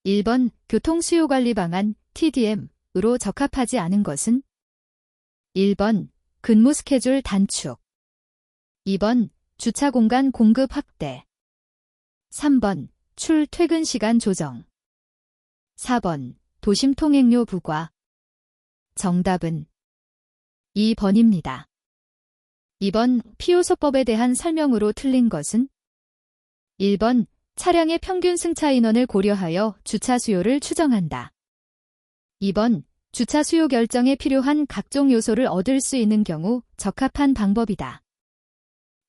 1번 교통수요관리 방안 TDM으로 적합하지 않은 것은? 1번 근무 스케줄 단축, 2번 주차 공간 공급 확대, 3번 출퇴근 시간 조정, 4번 도심 통행료 부과. 정답은 2번입니다. 2번 피요소법에 대한 설명으로 틀린 것은? 1번 차량의 평균 승차 인원을 고려하여 주차 수요를 추정한다. 2번 주차 수요 결정에 필요한 각종 요소를 얻을 수 있는 경우 적합한 방법이다.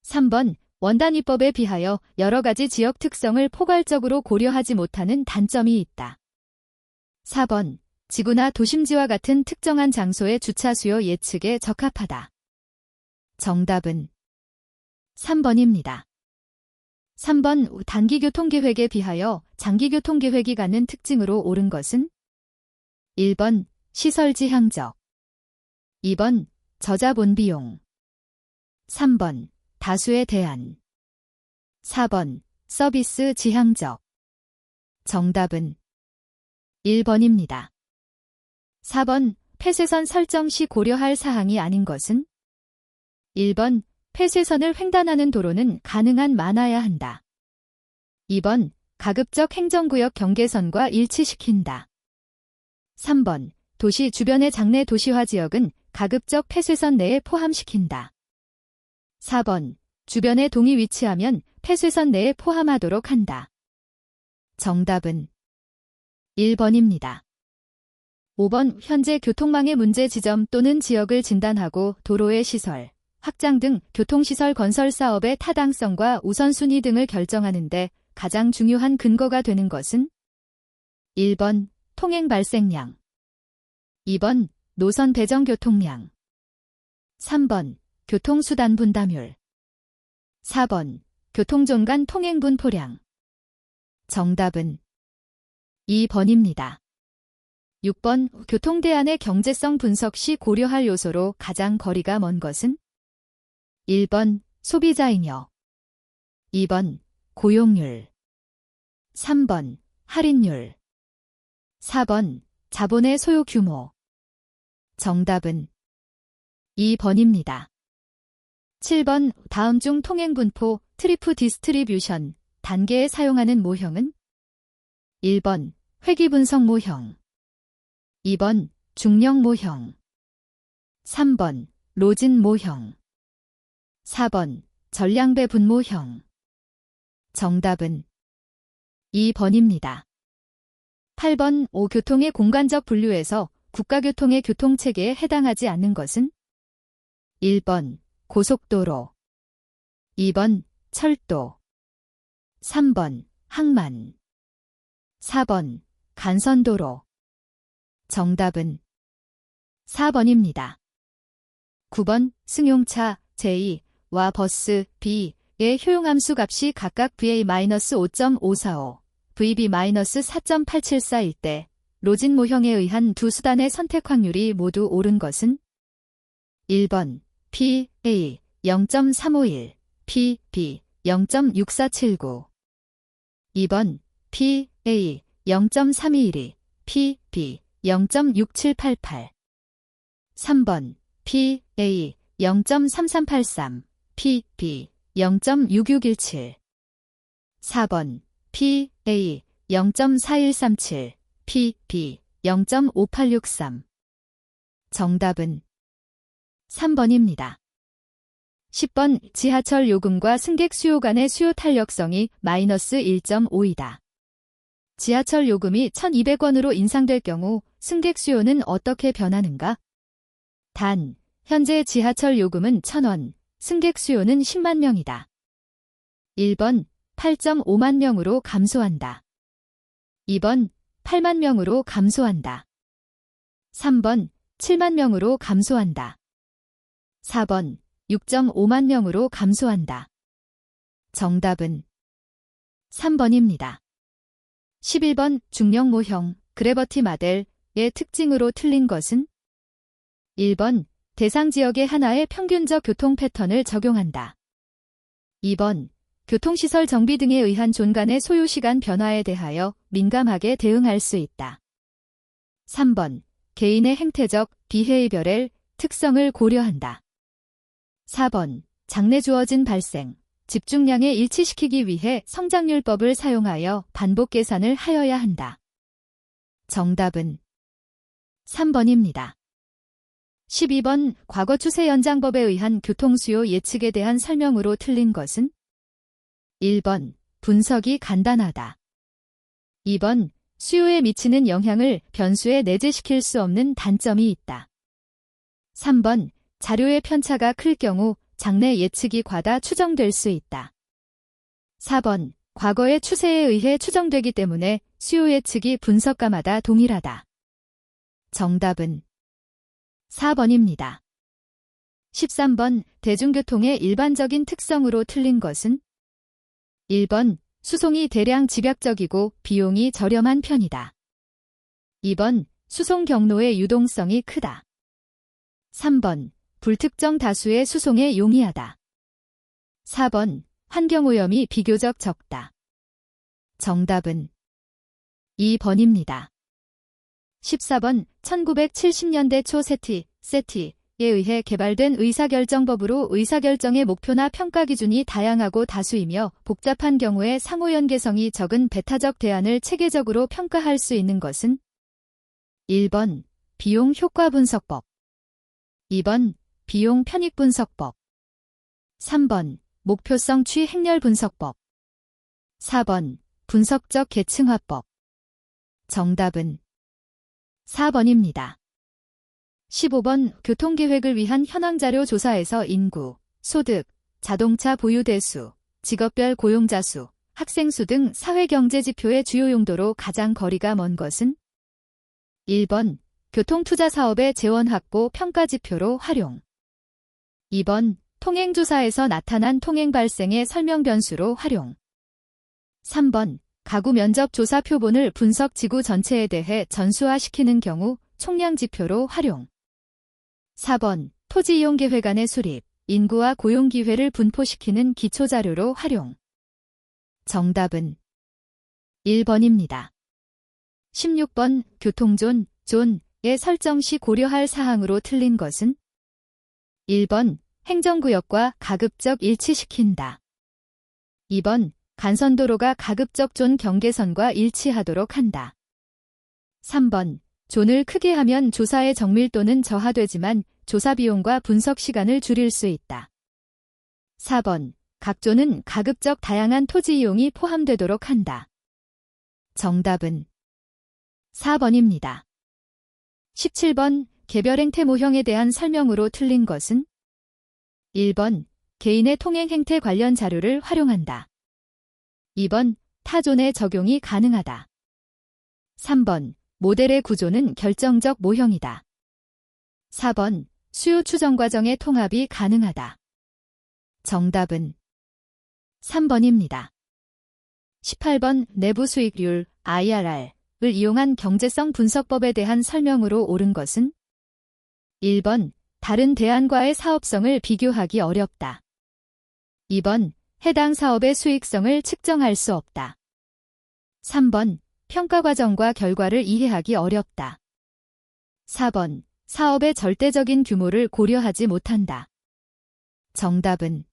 3번 원단위법에 비하여 여러 가지 지역 특성을 포괄적으로 고려하지 못하는 단점이 있다. 4번 지구나 도심지와 같은 특정한 장소의 주차 수요 예측에 적합하다. 정답은 3번입니다. 3번 단기교통계획에 비하여 장기교통계획이 갖는 특징으로 옳은 것은? 1번 시설 지향적, 2번 저자본 비용, 3번 다수에 대한, 4번 서비스 지향적. 정답은 1번입니다. 4번 폐쇄선 설정 시 고려할 사항이 아닌 것은? 1번 폐쇄선을 횡단하는 도로는 가능한 많아야 한다. 2번 가급적 행정구역 경계선과 일치시킨다. 3번 도시 주변의 장내 도시화 지역은 가급적 폐쇄선 내에 포함시킨다. 4번 주변에 동이 위치하면 폐쇄선 내에 포함하도록 한다. 정답은 1번입니다. 5번 현재 교통망의 문제 지점 또는 지역을 진단하고 도로의 시설, 확장 등 교통시설 건설 사업의 타당성과 우선순위 등을 결정하는 데 가장 중요한 근거가 되는 것은? 1번 통행 발생량, 2번 노선 배정 교통량, 3번 교통수단 분담율, 4번 교통종 간 통행 분포량. 정답은 2번입니다. 6번 교통대안의 경제성 분석 시 고려할 요소로 가장 거리가 먼 것은? 1번 소비자잉여, 2번 고용률, 3번 할인율, 4번 자본의 소요 규모. 정답은 2번입니다. 7번 다음 중 통행분포 트리프 디스트리뷰션 단계에 사용하는 모형은? 1번 회귀분석 모형, 2번 중력 모형, 3번 로진 모형, 4번 전량배분 모형. 정답은 2번입니다. 8번 교통의 공간적 분류에서 국가교통의 교통체계에 해당하지 않는 것은? 1번 고속도로, 2번 철도, 3번 항만, 4번 간선도로. 정답은 4번입니다. 9번 승용차 J와 버스 B의 효용함수 값이 각각 VA-5.545, VB-4.874일 때 로진 모형에 의한 두 수단의 선택 확률이 모두 옳은 것은? 1번 PA 0.351, PB 0.6479, 2번 PA 0.3212, PB 0.6788, 3번 PA 0.3383, PB 0.6617, 4번 PA 0.4137, PB 0.5863. 정답은 3번입니다. 10번 지하철 요금과 승객 수요 간의 수요 탄력성이 -1.5이다. 지하철 요금이 1,200원으로 인상될 경우 승객 수요는 어떻게 변하는가? 단, 현재 지하철 요금은 1,000원, 승객 수요는 10만 명이다. 1번 8.5만 명으로 감소한다. 2번 8만 명으로 감소한다. 3번 7만 명으로 감소한다. 4번 6.5만 명으로 감소한다. 정답은 3번입니다. 11번 중력 모형 그래버티 마델의 특징으로 틀린 것은? 1번 대상 지역의 하나의 평균적 교통 패턴을 적용한다. 2번 교통시설 정비 등에 의한 존 간의 소요시간 변화에 대하여 민감하게 대응할 수 있다. 3번. 개인의 행태적, 비헤이별의 특성을 고려한다. 4번. 장래 주어진 발생, 집중량에 일치시키기 위해 성장률법을 사용하여 반복 계산을 하여야 한다. 정답은 3번입니다. 12번. 과거 추세 연장법에 의한 교통수요 예측에 대한 설명으로 틀린 것은? 1번. 분석이 간단하다. 2번. 수요에 미치는 영향을 변수에 내재시킬 수 없는 단점이 있다. 3번. 자료의 편차가 클 경우 장래 예측이 과다 추정될 수 있다. 4번. 과거의 추세에 의해 추정되기 때문에 수요 예측이 분석가마다 동일하다. 정답은 4번입니다. 13번. 대중교통의 일반적인 특성으로 틀린 것은? 1번. 수송이 대량 집약적이고 비용이 저렴한 편이다. 2번. 수송 경로의 유동성이 크다. 3번. 불특정 다수의 수송에 용이하다. 4번. 환경오염이 비교적 적다. 정답은 2번입니다. 14번. 1970년대 초 세티에 의해 개발된 의사결정법으로 의사결정의 목표나 평가 기준이 다양하고 다수이며 복잡한 경우에 상호연계성이 적은 배타적 대안을 체계적으로 평가할 수 있는 것은? 1번. 비용 효과 분석법. 2번. 비용 편익 분석법. 3번. 목표성 취 행렬 분석법. 4번. 분석적 계층화법. 정답은 4번입니다. 15번. 교통계획을 위한 현황자료 조사에서 인구, 소득, 자동차 보유 대수, 직업별 고용자 수, 학생 수 등 사회경제지표의 주요 용도로 가장 거리가 먼 것은? 1번. 교통투자사업의 재원 확보 평가지표로 활용. 2번. 통행조사에서 나타난 통행 발생의 설명 변수로 활용. 3번. 가구 면적 조사 표본을 분석 지구 전체에 대해 전수화시키는 경우 총량 지표로 활용. 4번. 토지 이용 계획안의 수립, 인구와 고용 기회를 분포시키는 기초자료로 활용. 정답은 1번입니다. 16번. 존의 설정 시 고려할 사항으로 틀린 것은? 1번. 행정구역과 가급적 일치시킨다. 2번. 간선도로가 가급적 존 경계선과 일치하도록 한다. 3번. 존을 크게 하면 조사의 정밀도는 저하되지만 조사 비용과 분석 시간을 줄일 수 있다. 4번. 각 존은 가급적 다양한 토지 이용이 포함되도록 한다. 정답은 4번입니다. 17번. 개별 행태 모형에 대한 설명으로 틀린 것은? 1번. 개인의 통행 행태 관련 자료를 활용한다. 2번. 타존의 적용이 가능하다. 3번. 모델의 구조는 결정적 모형이다. 4번. 수요 추정 과정의 통합이 가능하다. 정답은 3번입니다. 18번. 내부 수익률 IRR을 이용한 경제성 분석법에 대한 설명으로 옳은 것은? 1번. 다른 대안과의 사업성을 비교하기 어렵다. 2번. 해당 사업의 수익성을 측정할 수 없다. 3번. 평가 과정과 결과를 이해하기 어렵다. 4번. 사업의 절대적인 규모를 고려하지 못한다. 정답은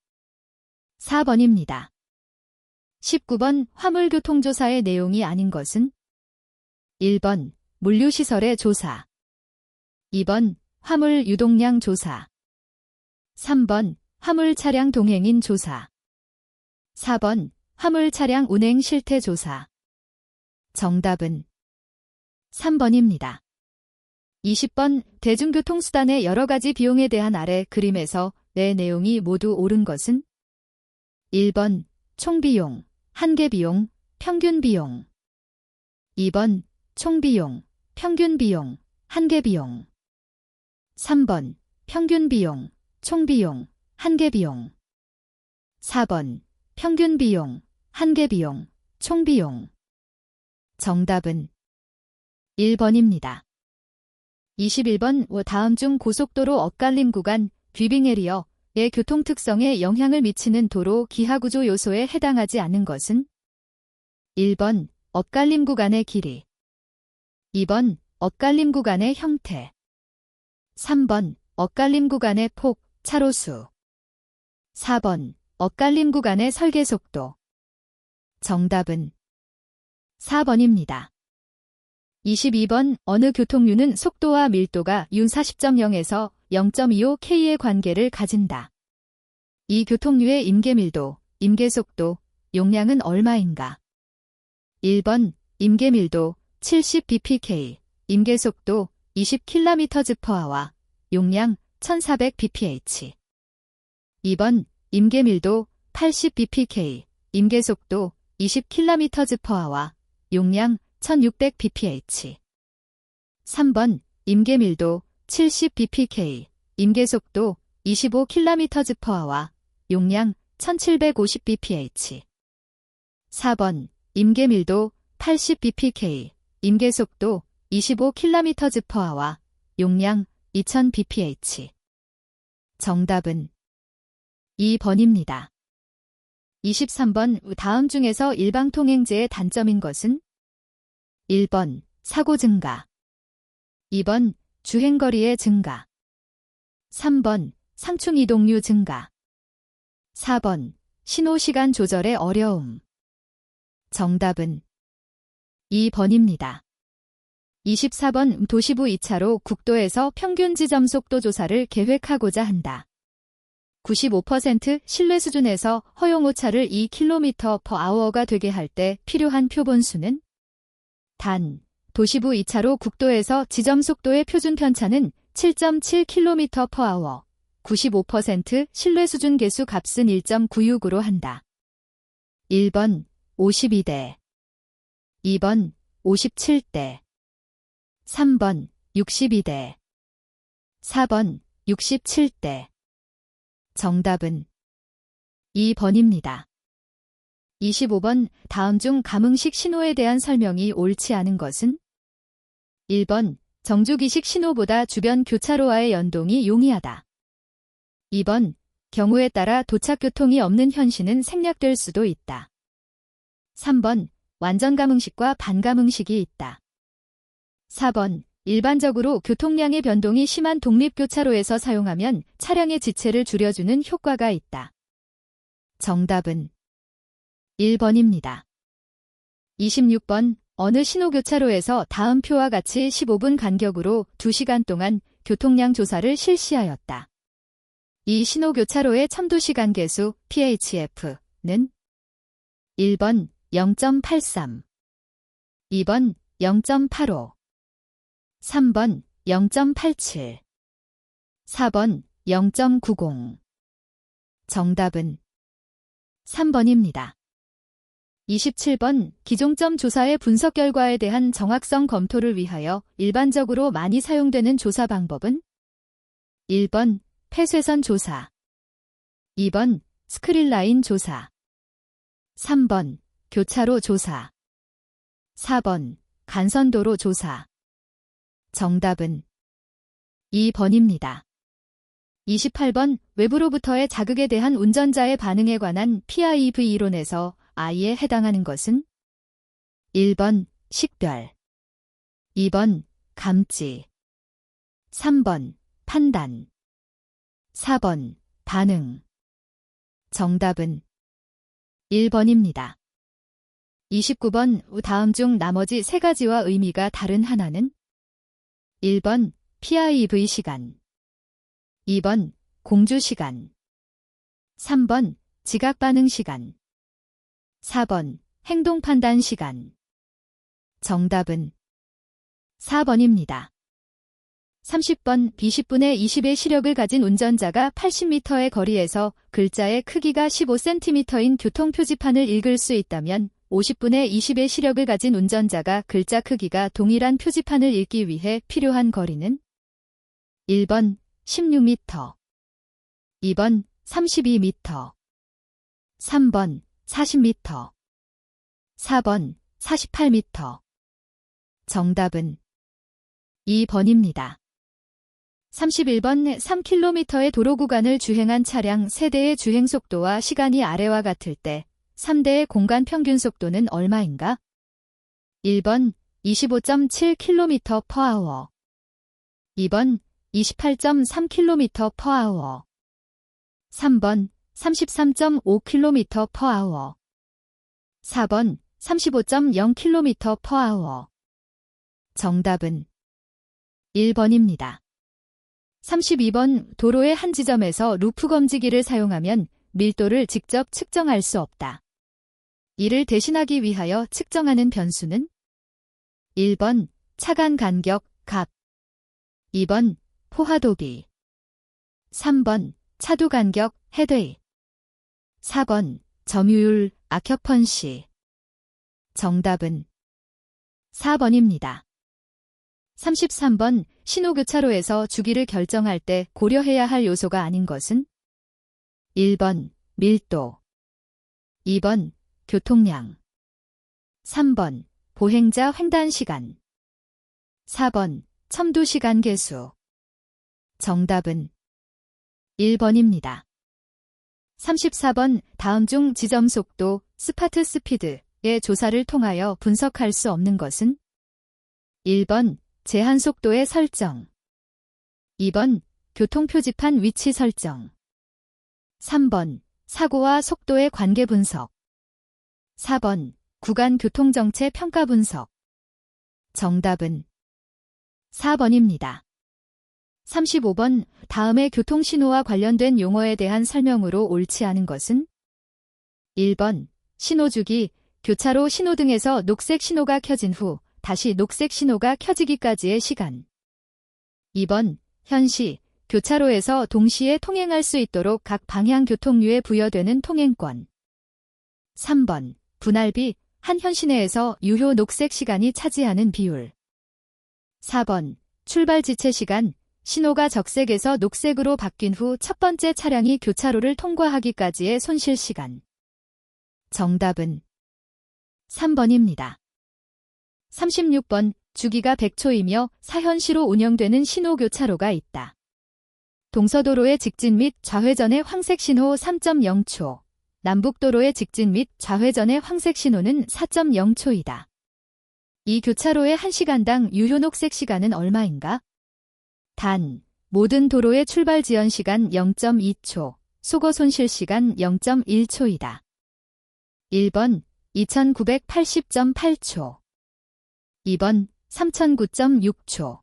4번입니다. 19번. 화물교통조사의 내용이 아닌 것은? 1번. 물류시설의 조사. 2번. 화물 유동량 조사. 3번. 화물 차량 동행인 조사. 4번. 화물 차량 운행 실태 조사. 정답은 3번입니다. 20번. 대중교통수단의 여러가지 비용에 대한 아래 그림에서 내 내용이 모두 옳은 것은? 1번. 총비용, 한계비용, 평균비용. 2번. 총비용, 평균비용, 한계비용. 3번. 평균비용, 총비용, 한계비용. 4번. 평균비용, 한계비용, 총비용. 정답은 1번입니다. 21번. 다음 중 고속도로 엇갈림 구간 뷰빙 에리어 교통 특성에 영향을 미치는 도로 기하구조 요소에 해당하지 않는 것은 1번 엇갈림 구간의 길이, 2번 엇갈림 구간의 형태, 3번 엇갈림 구간의 폭, 차로수, 4번 엇갈림 구간의 설계 속도. 정답은 4번입니다. 22번 어느 교통류는 속도와 밀도가 윤 40.0에서 0.25K의 관계를 가진다. 이 교통류의 임계밀도, 임계속도, 용량은 얼마인가? 1번 임계밀도 70bpk, 임계속도 20km/h, 용량 1400bph. 2번 임계밀도 80bpk, 임계속도 20km/h, 용량 1600bph. 3번 임계밀도 70bpk, 임계속도 25km/h, 용량 1750bph. 4번 임계밀도 80bpk, 임계속도 25km/h, 용량 2000bph. 정답은 2번입니다. 23번 다음 중에서 일방통행제의 단점인 것은 1번 사고 증가, 2번 주행거리의 증가, 3번 상충 이동류 증가, 4번 신호시간 조절의 어려움. 정답은 2번입니다. 24번 도시부 2차로 국도에서 평균 지점 속도 조사를 계획하고자 한다. 95% 신뢰 수준에서 허용 오차를 2km/h가 되게 할 때 필요한 표본수는? 단, 도시부 2차로 국도에서 지점 속도의 표준 편차는 7.7km/h, 95% 신뢰 수준 계수 값은 1.96으로 한다. 1번 52대, 2번 57대, 3번 62대, 4번 67대. 정답은 2번입니다. 25번 다음 중 감응식 신호에 대한 설명이 옳지 않은 것은? 1번 정주기식 신호보다 주변 교차로와의 연동이 용이하다. 2번 경우에 따라 도착교통이 없는 현시는 생략될 수도 있다. 3번 완전 감응식과 반감응식이 있다. 4번 일반적으로 교통량의 변동이 심한 독립교차로에서 사용하면 차량의 지체를 줄여주는 효과가 있다. 정답은 1번입니다. 26번 어느 신호교차로에서 다음 표와 같이 15분 간격으로 2시간 동안 교통량 조사를 실시하였다. 이 신호교차로의 첨도시간 계수 PHF는 1번 0.83, 2번 0.85, 3번 0.87, 4번 0.90. 정답은 3번입니다. 27번 기종점 조사의 분석 결과에 대한 정확성 검토를 위하여 일반적으로 많이 사용되는 조사 방법은? 1번 폐쇄선 조사, 2번 스크린라인 조사, 3번 교차로 조사, 4번 간선도로 조사. 정답은 2번입니다. 28번 외부로부터의 자극에 대한 운전자의 반응에 관한 PIV 이론에서 I에 해당하는 것은? 1번 식별, 2번 감지, 3번 판단, 4번 반응. 정답은 1번입니다. 29번 다음 중 나머지 세 가지와 의미가 다른 하나는? 1번 PIV 시간, 2번 공주 시간, 3번 지각 반응 시간, 4번 행동 판단 시간. 정답은 4번입니다. 30번 20분의 20의 시력을 가진 운전자가 80m의 거리에서 글자의 크기가 15cm인 교통표지판을 읽을 수 있다면 50분의 20의 시력을 가진 운전자가 글자 크기가 동일한 표지판을 읽기 위해 필요한 거리는? 1번 16m, 2번 32m, 3번 40m, 4번 48m. 정답은 2번입니다. 31번 3km의 도로 구간을 주행한 차량 세대의 주행 속도와 시간이 아래와 같을 때 3대의 공간 평균 속도는 얼마인가? 1번 25.7km/h 2번 28.3km/h 3번 33.5km/h 4번 35.0km/h 정답은 1번입니다. 32번 도로의 한 지점에서 루프 검지기를 사용하면 밀도를 직접 측정할 수 없다. 이를 대신하기 위하여 측정하는 변수는 1번 차간 간격 값 2번 포화도비 3번 차도 간격 헤드웨이 4번 점유율 악협펀시 정답은 4번입니다. 33번 신호교차로에서 주기를 결정할 때 고려해야 할 요소가 아닌 것은 1번 밀도 2번 교통량 3번 보행자 횡단시간 4번 첨도시간 계수 정답은 1번입니다. 34번 다음 중 지점 속도 스파트 스피드의 조사를 통하여 분석할 수 없는 것은 1번 제한 속도의 설정 2번 교통표지판 위치 설정 3번 사고와 속도의 관계 분석 4번 구간 교통정체 평가 분석 정답은 4번입니다. 35번 다음의 교통신호와 관련된 용어에 대한 설명으로 옳지 않은 것은 1번 신호주기 교차로 신호등에서 녹색 신호가 켜진 후 다시 녹색 신호가 켜지기까지의 시간 2번 현시 교차로에서 동시에 통행할 수 있도록 각 방향 교통류에 부여되는 통행권 3번 분할비 한 현시 내에서 유효 녹색 시간이 차지하는 비율 4번 출발 지체 시간 신호가 적색에서 녹색으로 바뀐 후 첫 번째 차량이 교차로를 통과하기까지의 손실 시간 정답은 3번입니다. 36번 주기가 100초이며 4현시로 운영되는 신호교차로가 있다. 동서도로의 직진 및 좌회전의 황색 신호 3.0초, 남북도로의 직진 및 좌회전의 황색 신호는 4.0초이다. 이 교차로의 1시간당 유효 녹색 시간은 얼마인가? 단, 모든 도로의 출발 지연 시간 0.2초, 소거 손실 시간 0.1초이다. 1번 2980.8초 2번 3009.6초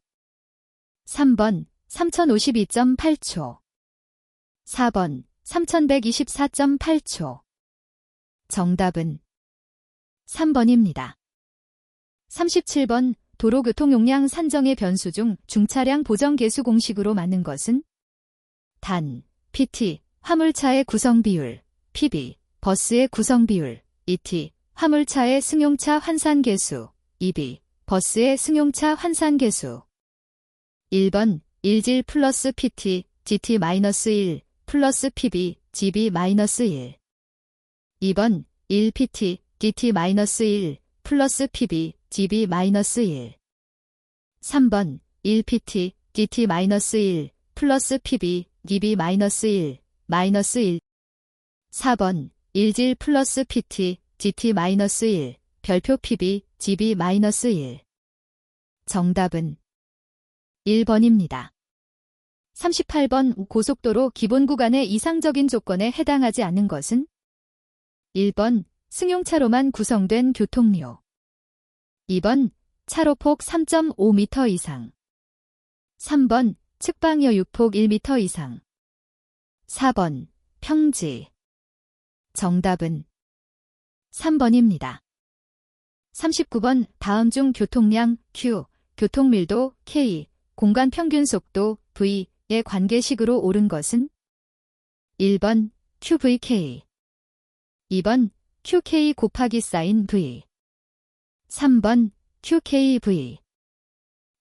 3번 3052.8초 4번 3124.8초 정답은 3번입니다. 37번 도로교통용량 산정의 변수 중 중차량 보정 계수 공식으로 맞는 것은 단, PT, 화물차의 구성 비율, PB, 버스의 구성 비율, ET, 화물차의 승용차 환산 계수, EB, 버스의 승용차 환산 계수 1번 1질 플러스 PT, GT-1 플러스 PB, GB-1 2번 1PT, GT-1 플러스 PB, GB-1 3번 1PT, GT-1 플러스 PB, GB-1 -1 4번 1질 플러스 PT, GT-1 별표 PB, GB-1 정답은 1번입니다. 38번 고속도로 기본 구간의 이상적인 조건에 해당하지 않는 것은 1번 승용차로만 구성된 교통료 2번 차로폭 3.5m 이상 3번 측방여 유폭 1m 이상 4번 평지 정답은 3번입니다. 39번 다음 중 교통량 Q, 교통밀도 K, 공간 평균 속도 V의 관계식으로 옳은 것은 1번 QVK 2번 QK 곱하기 사인 V 3번 QKV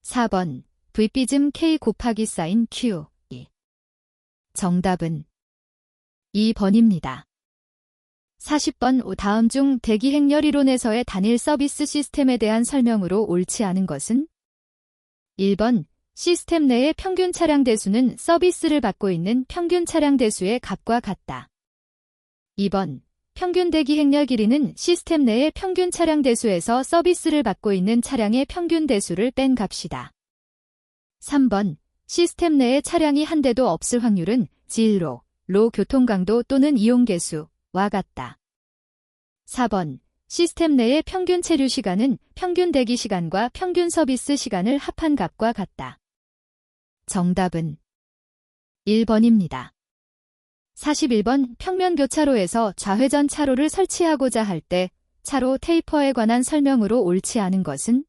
4번 V삐즘 K 곱하기 사인 Q 정답은 2번입니다. 40번 다음 중 대기행렬 이론에서의 단일 서비스 시스템에 대한 설명으로 옳지 않은 것은 1번 시스템 내의 평균 차량 대수는 서비스를 받고 있는 평균 차량 대수의 값과 같다. 2번. 평균 대기 행렬 길이는 시스템 내의 평균 차량 대수에서 서비스를 받고 있는 차량의 평균 대수를 뺀 값이다. 3번. 시스템 내에 차량이 한 대도 없을 확률은 진로, 로 교통 강도 또는 이용 개수와 같다. 4번. 시스템 내의 평균 체류 시간은 평균 대기 시간과 평균 서비스 시간을 합한 값과 같다. 정답은 1번입니다. 41번. 평면 교차로에서 좌회전 차로를 설치하고자 할 때 차로 테이퍼에 관한 설명으로 옳지 않은 것은?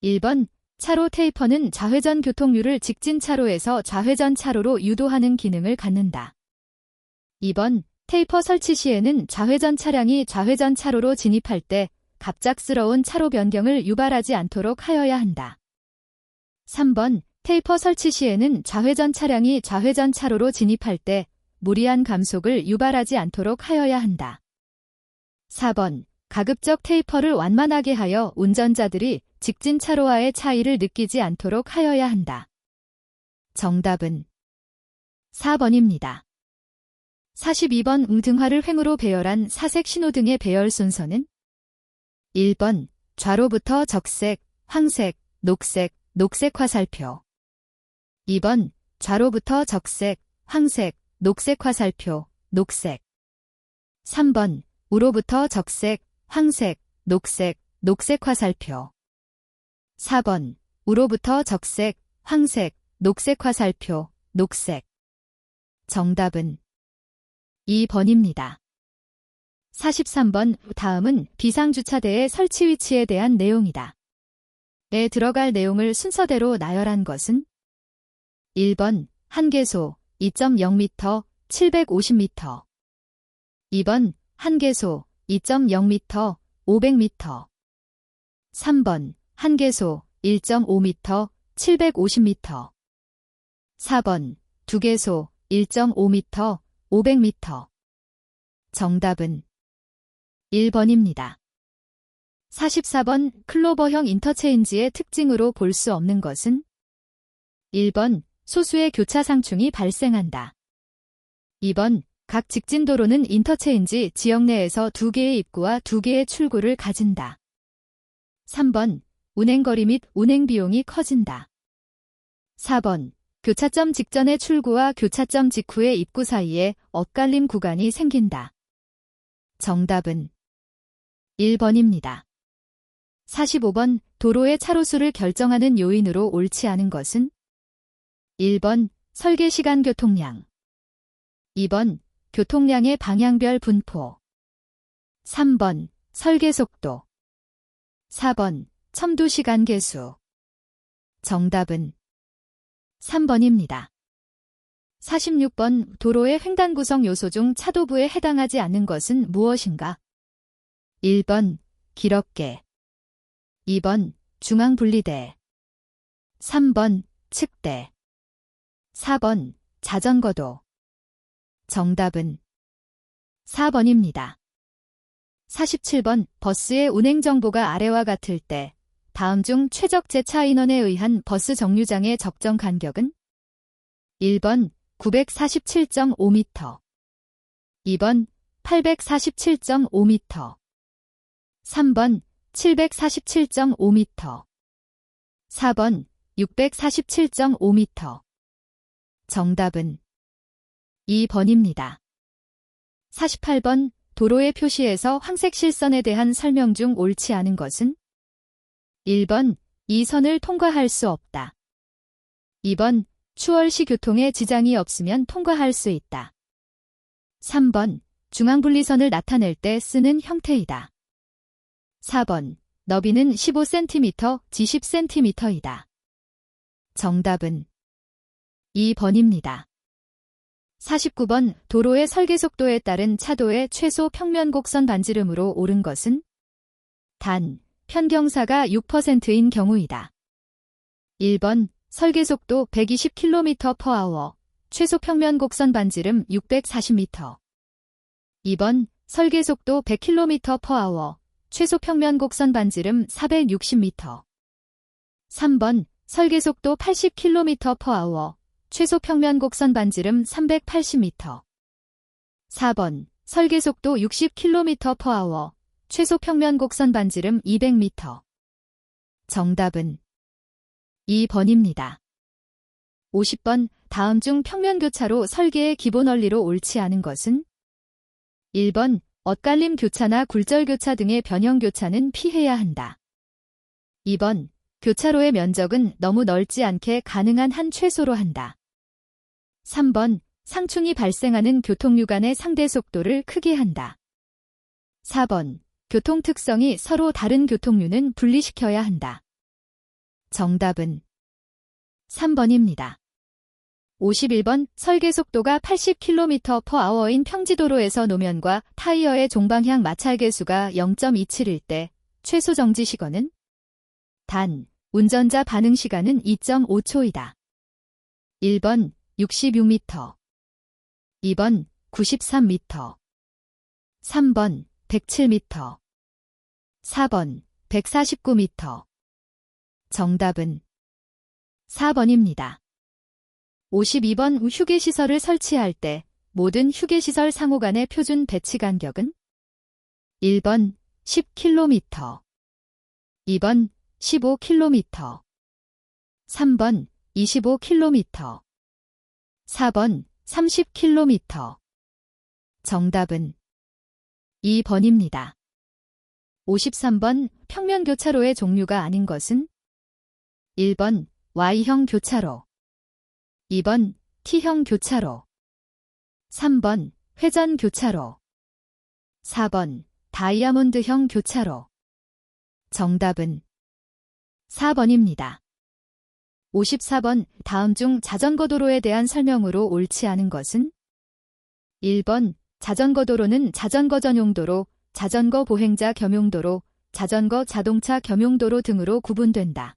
1번. 차로 테이퍼는 좌회전 교통류를 직진 차로에서 좌회전 차로로 유도하는 기능을 갖는다. 2번. 테이퍼 설치 시에는 좌회전 차량이 좌회전 차로로 진입할 때 갑작스러운 차로 변경을 유발하지 않도록 하여야 한다. 3번. 테이퍼 설치 시에는 좌회전 차량이 좌회전 차로로 진입할 때 무리한 감속을 유발하지 않도록 하여야 한다. 4번. 가급적 테이퍼를 완만하게 하여 운전자들이 직진 차로와의 차이를 느끼지 않도록 하여야 한다. 정답은 4번입니다. 42번. 등화를 횡으로 배열한 사색 신호등의 배열 순서는? 1번. 좌로부터 적색, 황색, 녹색, 녹색 화살표. 2번. 좌로부터 적색, 황색, 녹색 화살표, 녹색. 3번. 우로부터 적색, 황색, 녹색, 녹색 화살표. 4번. 우로부터 적색, 황색, 녹색 화살표, 녹색. 정답은 2번입니다. 43번. 다음은 비상주차대의 설치 위치에 대한 내용이다. 에 들어갈 내용을 순서대로 나열한 것은? 1번. 한개소 2.0m, 750m. 2번. 한개소 2.0m, 500m. 3번. 한개소 1.5m, 750m. 4번. 두개소 1.5m, 500m. 정답은 1번입니다. 44번. 클로버형 인터체인지의 특징으로 볼 수 없는 것은? 1번. 소수의 교차 상충이 발생한다. 2번. 각 직진도로는 인터체인지 지역 내에서 2개의 입구와 2개의 출구를 가진다. 3번. 운행거리 및 운행비용이 커진다. 4번. 교차점 직전의 출구와 교차점 직후의 입구 사이에 엇갈림 구간이 생긴다. 정답은 1번입니다. 45번. 도로의 차로수를 결정하는 요인으로 옳지 않은 것은? 1번. 설계시간 교통량. 2번. 교통량의 방향별 분포. 3번. 설계속도. 4번. 첨두시간 계수. 정답은 3번입니다. 46번. 도로의 횡단 구성 요소 중 차도부에 해당하지 않는 것은 무엇인가? 1번. 길어깨. 2번. 중앙분리대. 3번. 측대. 4번. 자전거도. 정답은 4번입니다. 47번. 버스의 운행 정보가 아래와 같을 때 다음 중 최적 제차 인원에 의한 버스 정류장의 적정 간격은? 1번. 947.5m. 2번. 847.5m. 3번. 747.5m. 4번. 647.5m. 정답은 2번입니다. 48번. 도로의 표시에서 황색 실선에 대한 설명 중 옳지 않은 것은? 1번. 이 선을 통과할 수 없다. 2번. 추월시 교통에 지장이 없으면 통과할 수 있다. 3번. 중앙분리선을 나타낼 때 쓰는 형태이다. 4번. 너비는 15cm, G10cm이다. 정답은 2번입니다. 49번. 도로의 설계 속도에 따른 차도의 최소 평면 곡선 반지름으로 옳은 것은? 단, 편경사가 6%인 경우이다. 1번. 설계 속도 120km/h, 최소 평면 곡선 반지름 640m. 2번. 설계 속도 100km/h, 최소 평면 곡선 반지름 460m. 3번. 설계속도 80km/h, 최소 평면 곡선 반지름 380m. 4번, 설계속도 60km/h, 최소 평면 곡선 반지름 200m. 정답은 2번입니다. 50번, 다음 중 평면 교차로 설계의 기본 원리로 옳지 않은 것은? 1번, 엇갈림 교차나 굴절 교차 등의 변형 교차는 피해야 한다. 2번, 교차로의 면적은 너무 넓지 않게 가능한 한 최소로 한다. 3번, 상충이 발생하는 교통류 간의 상대 속도를 크게 한다. 4번, 교통 특성이 서로 다른 교통류는 분리시켜야 한다. 정답은 3번입니다. 51번, 설계 속도가 80km/h인 평지도로에서 노면과 타이어의 종방향 마찰 계수가 0.27일 때 최소 정지 시간은? 단, 운전자 반응 시간은 2.5초이다. 1번, 66m. 2번, 93m. 3번, 107m. 4번, 149m. 정답은 4번입니다. 52번, 휴게시설을 설치할 때 모든 휴게시설 상호 간의 표준 배치 간격은? 1번, 10km. 2번, 15km. 3번, 25km. 4번, 30km. 정답은 2번입니다. 53번, 평면 교차로의 종류가 아닌 것은? 1번, Y형 교차로. 2번, T형 교차로. 3번, 회전 교차로. 4번, 다이아몬드형 교차로. 정답은 4번입니다. 54번, 다음 중 자전거 도로에 대한 설명으로 옳지 않은 것은? 1번, 자전거 도로는 자전거 전용도로, 자전거 보행자 겸용도로, 자전거 자동차 겸용도로 등으로 구분된다.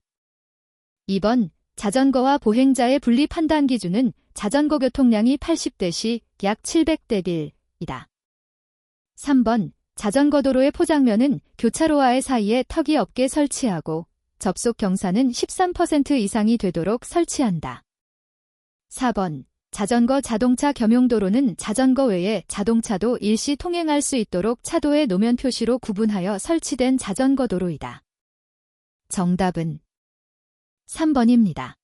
2번, 자전거와 보행자의 분리 판단 기준은 자전거 교통량이 80대 시 약 700대 1이다. 3번, 자전거 도로의 포장면은 교차로와의 사이에 턱이 없게 설치하고 접속 경사는 13% 이상이 되도록 설치한다. 4번, 자전거 자동차 겸용도로는 자전거 외에 자동차도 일시 통행할 수 있도록 차도의 노면 표시로 구분하여 설치된 자전거 도로이다. 정답은 3번입니다.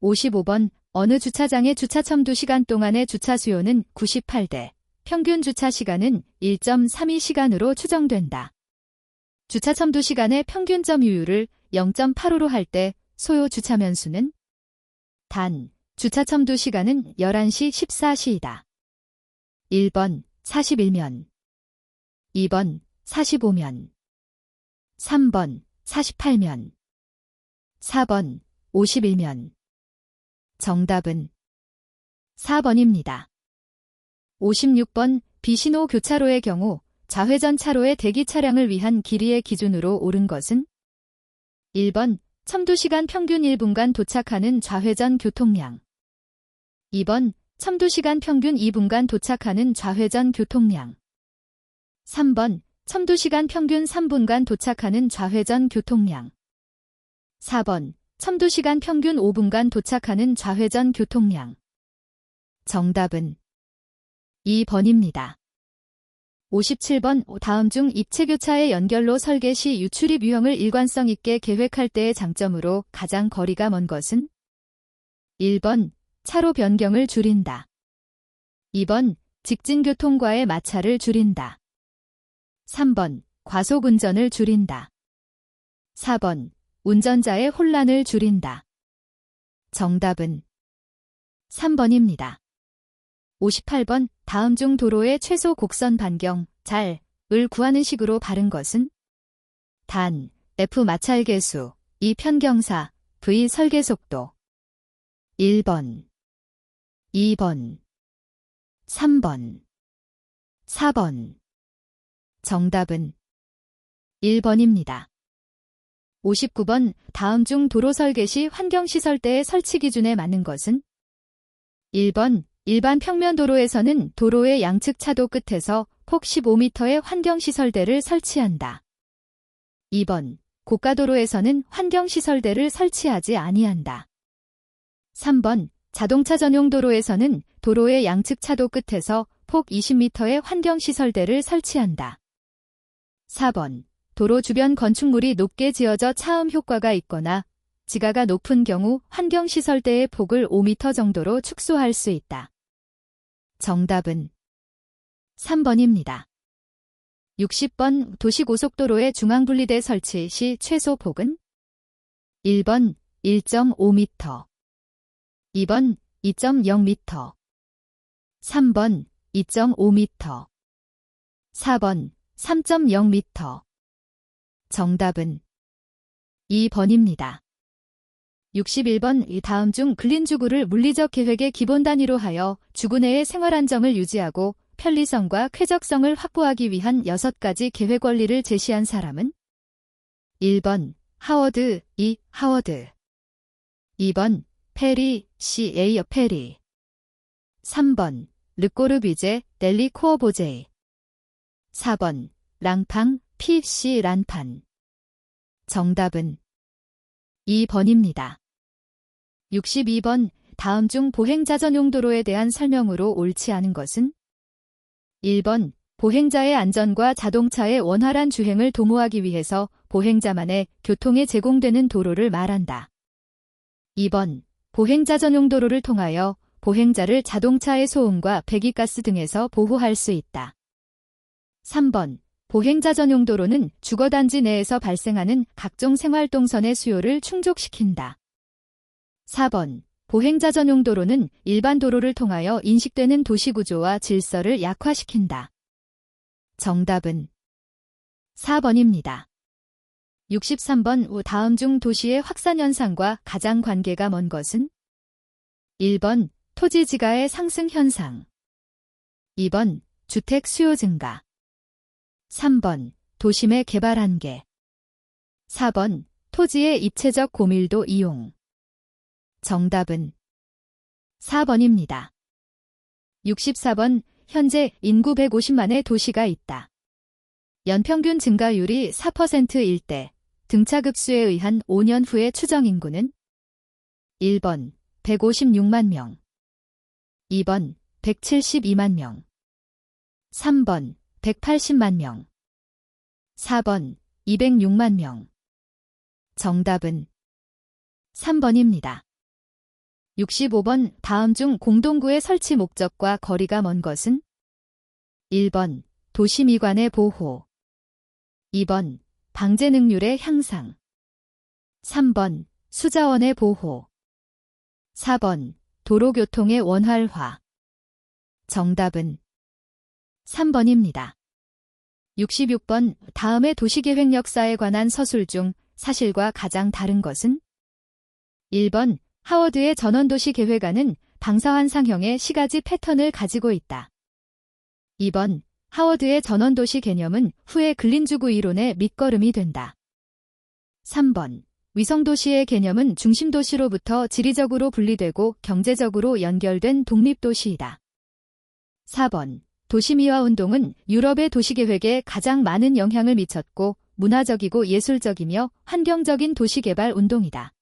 55번, 어느 주차장의 주차 첨도 시간 동안의 주차 수요는 98대, 평균 주차 시간은 1.32시간으로 추정된다. 주차 첨도 시간의 평균점 유율을 0.85로 할 때 소요 주차면 수는? 단, 주차 첨도 시간은 11시 14시이다. 1번, 41면. 2번, 45면. 3번, 48면. 4번, 51면. 정답은 4번입니다. 56번, 비신호 교차로의 경우 좌회전 차로의 대기 차량을 위한 길이의 기준으로 옳은 것은? 1번, 첨도시간 평균 1분간 도착하는 좌회전 교통량. 2번, 첨도시간 평균 2분간 도착하는 좌회전 교통량. 3번, 첨도시간 평균 3분간 도착하는 좌회전 교통량. 4번, 첨도시간 평균 5분간 도착하는 좌회전 교통량. 정답은 2번입니다. 57번, 다음 중 입체교차의 연결로 설계 시 유출입 유형을 일관성 있게 계획할 때의 장점으로 가장 거리가 먼 것은? 1번, 차로 변경을 줄인다. 2번, 직진교통과의 마찰을 줄인다. 3번, 과속운전을 줄인다. 4번, 운전자의 혼란을 줄인다. 정답은 3번입니다. 58번, 다음 중 도로의 최소 곡선 반경, 잘을 구하는 식으로 바른 것은? 단, F 마찰 계수, 2 편경사, V 설계 속도. 1번, 2번, 3번, 4번. 정답은 1번입니다. 59번, 다음 중 도로 설계 시 환경시설대의 설치 기준에 맞는 것은? 1번, 일반 평면 도로에서는 도로의 양측 차도 끝에서 폭 15m의 환경시설대를 설치한다. 2번, 고가도로에서는 환경시설대를 설치하지 아니한다. 3번 자동차 전용 도로에서는 도로의 양측 차도 끝에서 폭 20m의 환경시설대를 설치한다. 4번 도로 주변 건축물이 높게 지어져 차음 효과가 있거나 지가가 높은 경우 환경시설대의 폭을 5m 정도로 축소할 수 있다. 정답은 3번입니다. 60번 도시고속도로의 중앙분리대 설치 시 최소 폭은 1번 1.5m, 2번 2.0m, 3번 2.5m, 4번 3.0m. 정답은 2번입니다. 61번 이 다음 중 근린주구를 물리적 계획의 기본 단위로 하여 주구 내의 생활안정을 유지하고 편리성과 쾌적성을 확보하기 위한 6가지 계획 원리를 제시한 사람은 1번 하워드 E. 하워드, 2번 페리 C.A. 페리, 3번 르꼬르비제 델리 코어보제이, 4번 랑팡 P.C. 란판. 정답은 2번입니다. 62번 다음 중 보행자 전용 도로에 대한 설명으로 옳지 않은 것은 1번 보행자의 안전과 자동차의 원활한 주행을 도모하기 위해서 보행자만의 교통에 제공되는 도로를 말한다. 2번 보행자 전용 도로를 통하여 보행자를 자동차의 소음과 배기가스 등에서 보호할 수 있다. 3번 보행자 전용 도로는 주거단지 내에서 발생하는 각종 생활동선의 수요를 충족시킨다. 4번 보행자 전용 도로는 일반 도로를 통하여 인식되는 도시구조와 질서를 약화시킨다. 정답은 4번입니다. 63번 다음 중 도시의 확산 현상과 가장 관계가 먼 것은 1번 토지 지가의 상승 현상, 2번 주택 수요 증가, 3번 도심의 개발 한계, 4번 토지의 입체적 고밀도 이용. 정답은 4번입니다. 64번 현재 인구 150만의 도시가 있다. 연평균 증가율이 4%일 때 등차급수에 의한 5년 후의 추정 인구는 1번 156만 명, 2번 172만 명, 3번 180만 명, 4번 206만 명. 정답은 3번입니다. 65번 다음 중 공동구의 설치 목적과 거리가 먼 것은 1번 도시미관의 보호, 2번 방제 능률의 향상, 3번 수자원의 보호, 4번 도로교통의 원활화. 정답은 3번입니다. 66번 다음의 도시계획 역사에 관한 서술 중 사실과 가장 다른 것은 1번 하워드의 전원도시 계획안은 방사환상형의 시가지 패턴을 가지고 있다. 2번 하워드의 전원도시 개념은 후의 근린주구 이론의 밑거름이 된다. 3번 위성도시의 개념은 중심도시로부터 지리적으로 분리되고 경제적으로 연결된 독립도시이다. 4번 도시미화 운동은 유럽의 도시계획에 가장 많은 영향을 미쳤고 문화적이고 예술적이며 환경적인 도시개발 운동이다.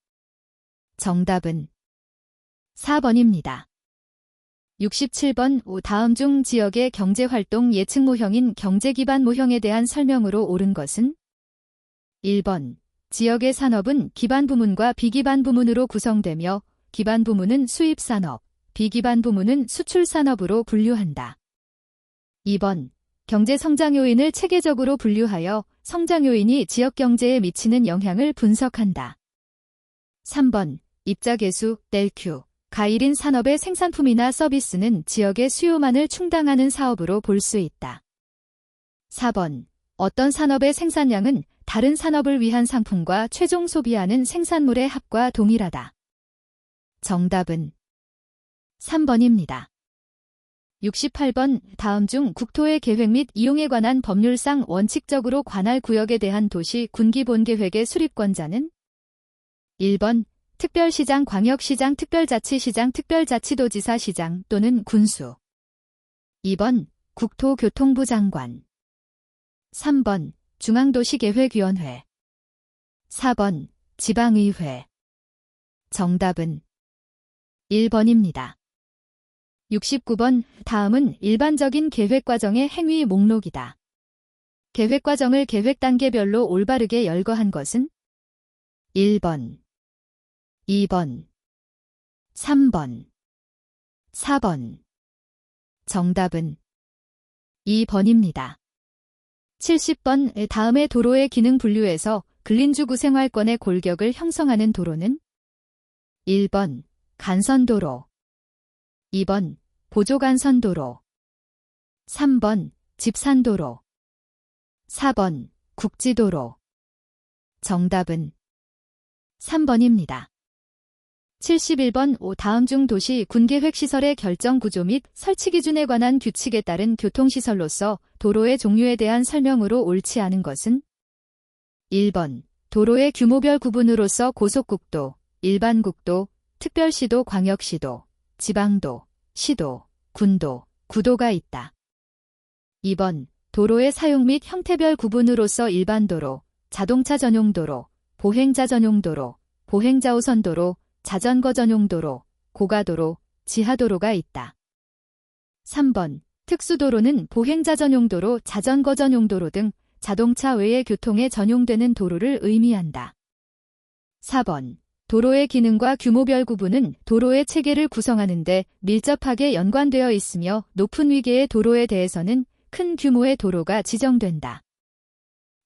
정답은 4번입니다. 67번 다음 중 지역의 경제활동 예측 모형인 경제기반 모형에 대한 설명으로 옳은 것은 1번 지역의 산업은 기반 부문과 비기반 부문으로 구성되며 기반 부문은 수입산업, 비기반 부문은 수출산업으로 분류한다. 2번 경제성장 요인을 체계적으로 분류하여 성장 요인이 지역 경제에 미치는 영향을 분석한다. 3번 입자계수, 델큐, 가 1인 산업의 생산품이나 서비스는 지역의 수요만을 충당하는 사업으로 볼 수 있다. 4번 어떤 산업의 생산량은 다른 산업을 위한 상품과 최종 소비하는 생산물의 합과 동일하다. 정답은 3번입니다. 68번 다음 중 국토의 계획 및 이용에 관한 법률상 원칙적으로 관할 구역에 대한 도시 군기본계획의 수립권자는 1번 특별시장, 광역시장, 특별자치시장, 특별자치도지사시장 또는 군수, 2번 국토교통부 장관, 3번 중앙도시계획위원회, 4번 지방의회. 정답은 1번입니다. 69번 다음은 일반적인 계획과정의 행위 목록이다. 계획과정을 계획 단계별로 올바르게 열거한 것은 1번, 2번, 3번, 4번. 정답은 2번입니다. 70번 다음의 도로의 기능 분류에서 근린주구 생활권의 골격을 형성하는 도로는 1번 간선도로, 2번 보조간선도로, 3번 집산도로, 4번 국지도로. 정답은 3번입니다. 71번 다음 중 도시 군계획시설의 결정 구조 및 설치 기준에 관한 규칙에 따른 교통시설로서 도로의 종류에 대한 설명으로 옳지 않은 것은 1번 도로의 규모별 구분으로서 고속국도, 일반국도, 특별시도, 광역시도, 지방도, 시도, 군도, 구도가 있다. 2번 도로의 사용 및 형태별 구분으로서 일반도로, 자동차 전용도로, 보행자 전용도로, 보행자 우선도로, 자전거 전용도로, 고가도로, 지하도로가 있다. 3번 특수도로는 보행자 전용도로, 자전거 전용도로 등 자동차 외의 교통에 전용되는 도로를 의미한다. 4번 도로의 기능과 규모별 구분은 도로의 체계를 구성하는 데 밀접하게 연관되어 있으며 높은 위계의 도로에 대해서는 큰 규모의 도로가 지정된다.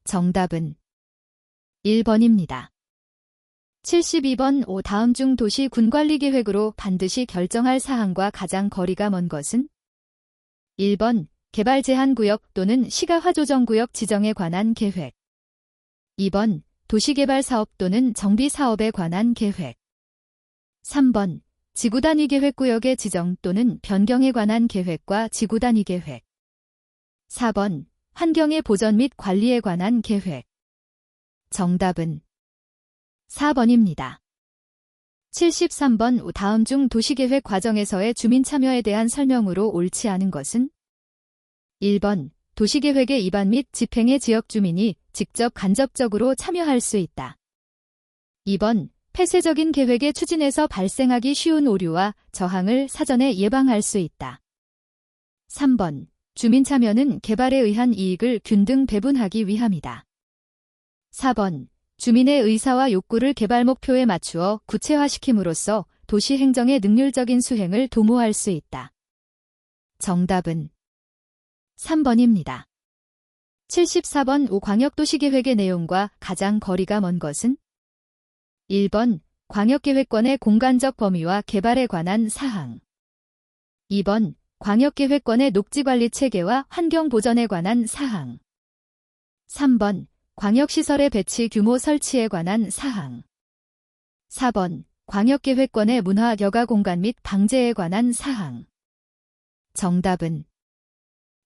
정답은 1번입니다. 72번 다음 중 도시 군관리계획으로 반드시 결정할 사항과 가장 거리가 먼 것은 1번 개발 제한구역 또는 시가화조정구역 지정에 관한 계획, 2번 도시개발사업 또는 정비사업에 관한 계획, 3번 지구단위계획구역의 지정 또는 변경에 관한 계획과 지구단위계획, 4번 환경의 보전 및 관리에 관한 계획. 정답은 4번입니다. 73번 다음 중 도시계획 과정에서의 주민 참여에 대한 설명으로 옳지 않은 것은 1번 도시계획의 입안 및 집행에 지역 주민이 직접 간접적으로 참여할 수 있다. 2번 폐쇄적인 계획의 추진에서 발생하기 쉬운 오류와 저항을 사전에 예방할 수 있다. 3번 주민 참여는 개발에 의한 이익을 균등 배분하기 위함이다. 4번 주민의 의사와 욕구를 개발 목표에 맞추어 구체화시킴으로써 도시 행정의 능률적인 수행을 도모할 수 있다. 정답은 3번입니다. 74번 광역도시계획의 내용과 가장 거리가 먼 것은 1번 광역계획권의 공간적 범위와 개발에 관한 사항, 2번 광역계획권의 녹지관리 체계와 환경보전에 관한 사항, 3번 광역시설의 배치 규모 설치에 관한 사항, 4번 광역계획권의 문화 여가 공간 및 방제에 관한 사항. 정답은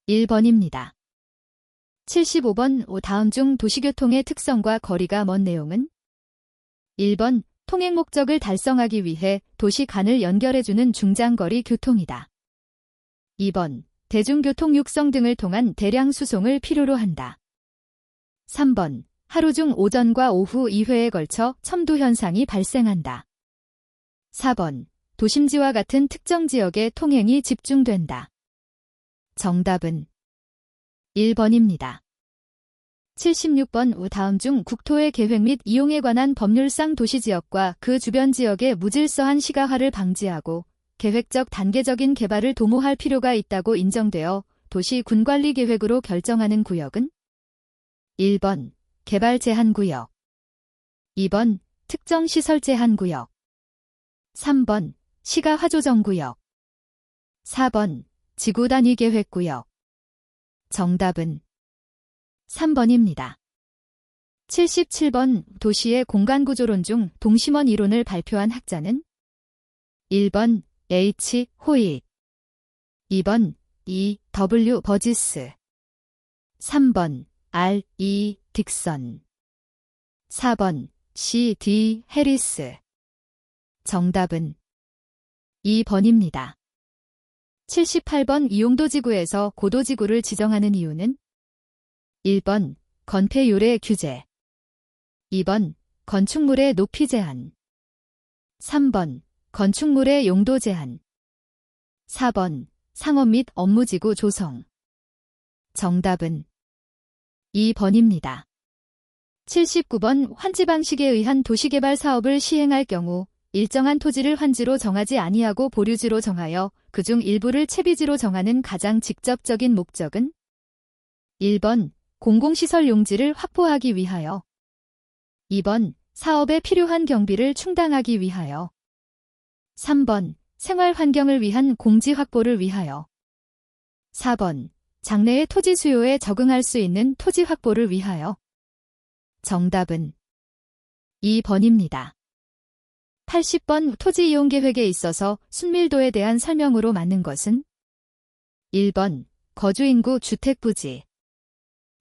1번입니다. 75번 다음 중 도시교통의 특성과 거리가 먼 내용은 1번 통행 목적을 달성하기 위해 도시 간을 연결해주는 중장거리 교통이다. 2번 대중교통 육성 등을 통한 대량 수송을 필요로 한다. 3번 하루 중 오전과 오후 2회에 걸쳐 첨도 현상이 발생한다. 4번 도심지와 같은 특정 지역의 통행이 집중된다. 정답은 1번입니다. 76번 다음 중 국토의 계획 및 이용에 관한 법률상 도시지역과 그 주변 지역의 무질서한 시가화를 방지하고 계획적 단계적인 개발을 도모할 필요가 있다고 인정되어 도시 군관리 계획으로 결정하는 구역은 1번 개발 제한구역, 2번 특정 시설 제한구역, 3번 시가화조정구역, 4번 지구단위 계획구역. 정답은 3번입니다. 77번 도시의 공간구조론 중 동심원 이론을 발표한 학자는 1번 H. 호익, 2번 E. W. 버지스, 3번 R. E. 딕선, 4번 C. D. 해리스. 정답은 2번입니다. 78번 이용도지구에서 고도지구를 지정하는 이유는 1번 건폐 요래 규제, 2번 건축물의 높이 제한. 3번 건축물의 용도 제한. 4번 상업 및 업무지구 조성. 정답은 2번입니다. 79번 환지 방식에 의한 도시개발 사업을 시행할 경우 일정한 토지를 환지로 정하지 아니하고 보류지로 정하여 그중 일부를 채비지로 정하는 가장 직접적인 목적은 1번 공공시설 용지를 확보하기 위하여. 2번 사업에 필요한 경비를 충당하기 위하여. 3번 생활 환경을 위한 공지 확보를 위하여. 4번 장래의 토지 수요에 적응할 수 있는 토지 확보를 위하여. 정답은 2번입니다. 80번 토지 이용 계획에 있어서 순밀도에 대한 설명으로 맞는 것은 1번 거주인구 주택부지.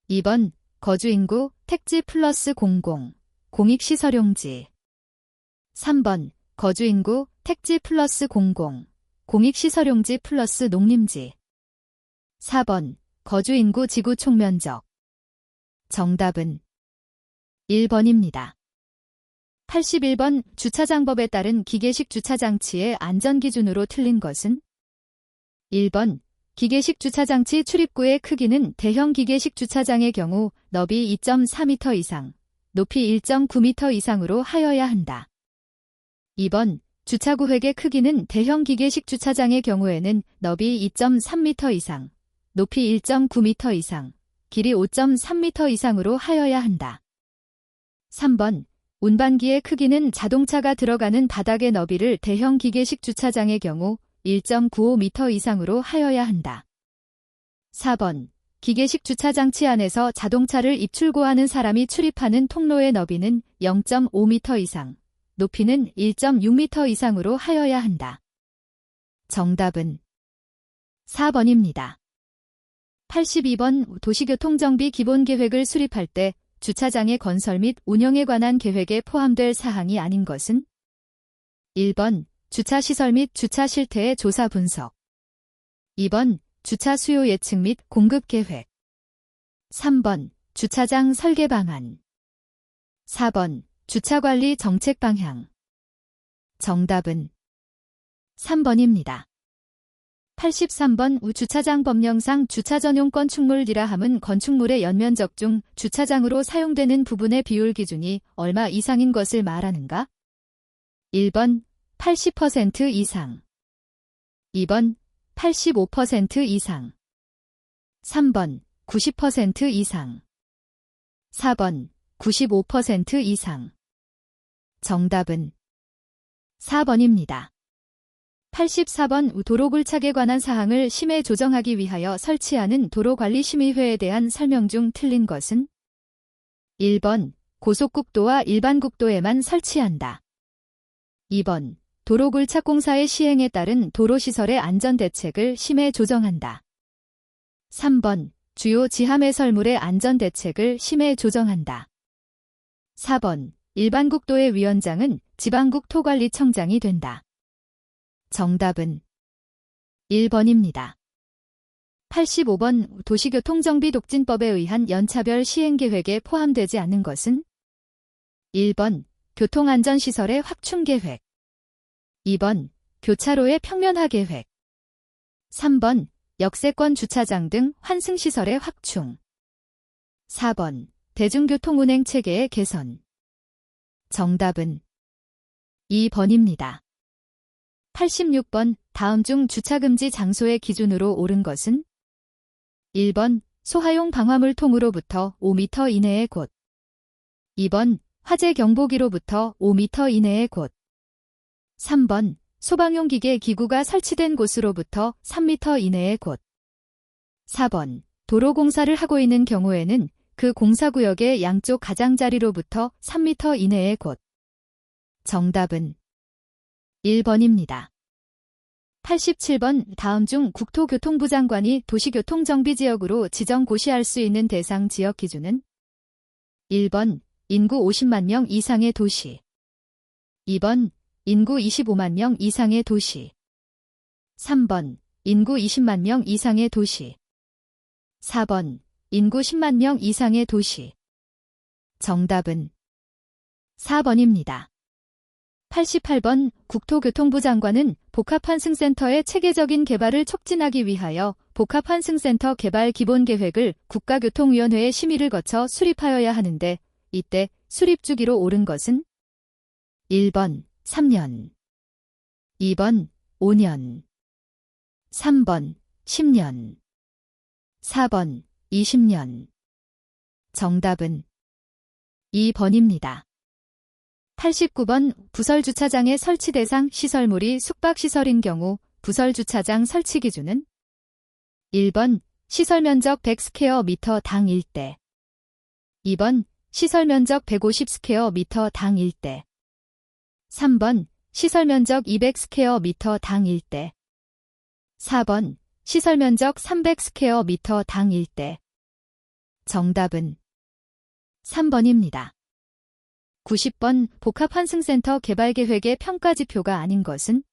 2번 거주인구 택지 플러스 공공, 공익시설용지. 3번 거주인구 택지 플러스 공공, 공익시설용지 플러스 농림지. 4번 거주인구 지구 총면적. 정답은 1번입니다. 81번 주차장법에 따른 기계식 주차장치의 안전기준으로 틀린 것은 1번 기계식 주차장치 출입구의 크기는 대형 기계식 주차장의 경우 너비 2.4m 이상, 높이 1.9m 이상으로 하여야 한다. 2번 주차구획의 크기는 대형 기계식 주차장의 경우에는 너비 2.3m 이상, 높이 1.9m 이상, 길이 5.3m 이상으로 하여야 한다. 3번 운반기의 크기는 자동차가 들어가는 바닥의 너비를 대형 기계식 주차장의 경우 1.95m 이상으로 하여야 한다. 4번 기계식 주차장치 안에서 자동차를 입출고하는 사람이 출입하는 통로의 너비는 0.5m 이상, 높이는 1.6m 이상으로 하여야 한다. 정답은 4번입니다. 82번 도시교통정비 기본계획을 수립할 때 주차장의 건설 및 운영에 관한 계획에 포함될 사항이 아닌 것은 1번 주차시설 및 주차 실태의 조사 분석. 2번 주차 수요 예측 및 공급 계획. 3번 주차장 설계 방안. 4번 주차관리 정책 방향. 정답은 3번입니다. 83번 주차장 법령상 주차 전용 건축물이라 함은 건축물의 연면적 중 주차장으로 사용되는 부분의 비율 기준이 얼마 이상인 것을 말하는가? 1번 80% 이상. 2번 85% 이상. 3번 90% 이상. 4번 95% 이상. 정답은 4번입니다. 84번 도로굴착에 관한 사항을 심해 조정하기 위하여 설치하는 도로관리심의회에 대한 설명 중 틀린 것은 1번 고속국도와 일반국도에만 설치한다. 2번 도로굴착 공사의 시행에 따른 도로시설의 안전대책을 심해 조정한다. 3번 주요 지하매설물의 안전대책을 심해 조정한다. 4번 일반국도의 위원장은 지방국토관리청장이 된다. 정답은 1번입니다. 85번 도시교통정비독진법에 의한 연차별 시행계획에 포함되지 않는 것은 1번 교통안전시설의 확충계획. 2번 교차로의 평면화 계획. 3번 역세권 주차장 등 환승시설의 확충. 4번 대중교통운행 체계의 개선. 정답은 2번입니다. 86번 다음 중 주차금지 장소의 기준으로 옳은 것은 1번 소하용 방화물통으로부터 5m 이내의 곳. 2번 화재경보기로부터 5m 이내의 곳. 3번 소방용 기계 기구가 설치된 곳으로부터 3m 이내의 곳. 4번 도로공사를 하고 있는 경우에는 그 공사구역의 양쪽 가장자리로부터 3m 이내의 곳. 정답은 1번입니다. 87번 다음 중 국토교통부 장관이 도시교통정비지역으로 지정 고시할 수 있는 대상 지역 기준은 1번 인구 50만 명 이상의 도시. 2번 인구 25만 명 이상의 도시. 3번 인구 20만 명 이상의 도시. 4번 인구 10만 명 이상의 도시. 정답은 4번입니다. 88번 국토교통부 장관은 복합환승센터의 체계적인 개발을 촉진하기 위하여 복합환승센터 개발 기본계획을 국가교통위원회의 심의를 거쳐 수립하여야 하는데 이때 수립 주기로 옳은 것은 1번 3년, 2번 5년, 3번 10년, 4번 20년. 정답은 2번입니다. 89번 부설주차장의 설치 대상 시설물이 숙박시설인 경우 부설주차장 설치 기준은 1번 시설면적 100스퀘어미터 당 일대, 2번 시설면적 150스퀘어미터 당 일대, 3번 시설면적 200스퀘어미터 당 일대, 4번 시설면적 300스퀘어미터 당 일대. 정답은 3번입니다. 90번 복합환승센터 개발계획의 평가지표가 아닌 것은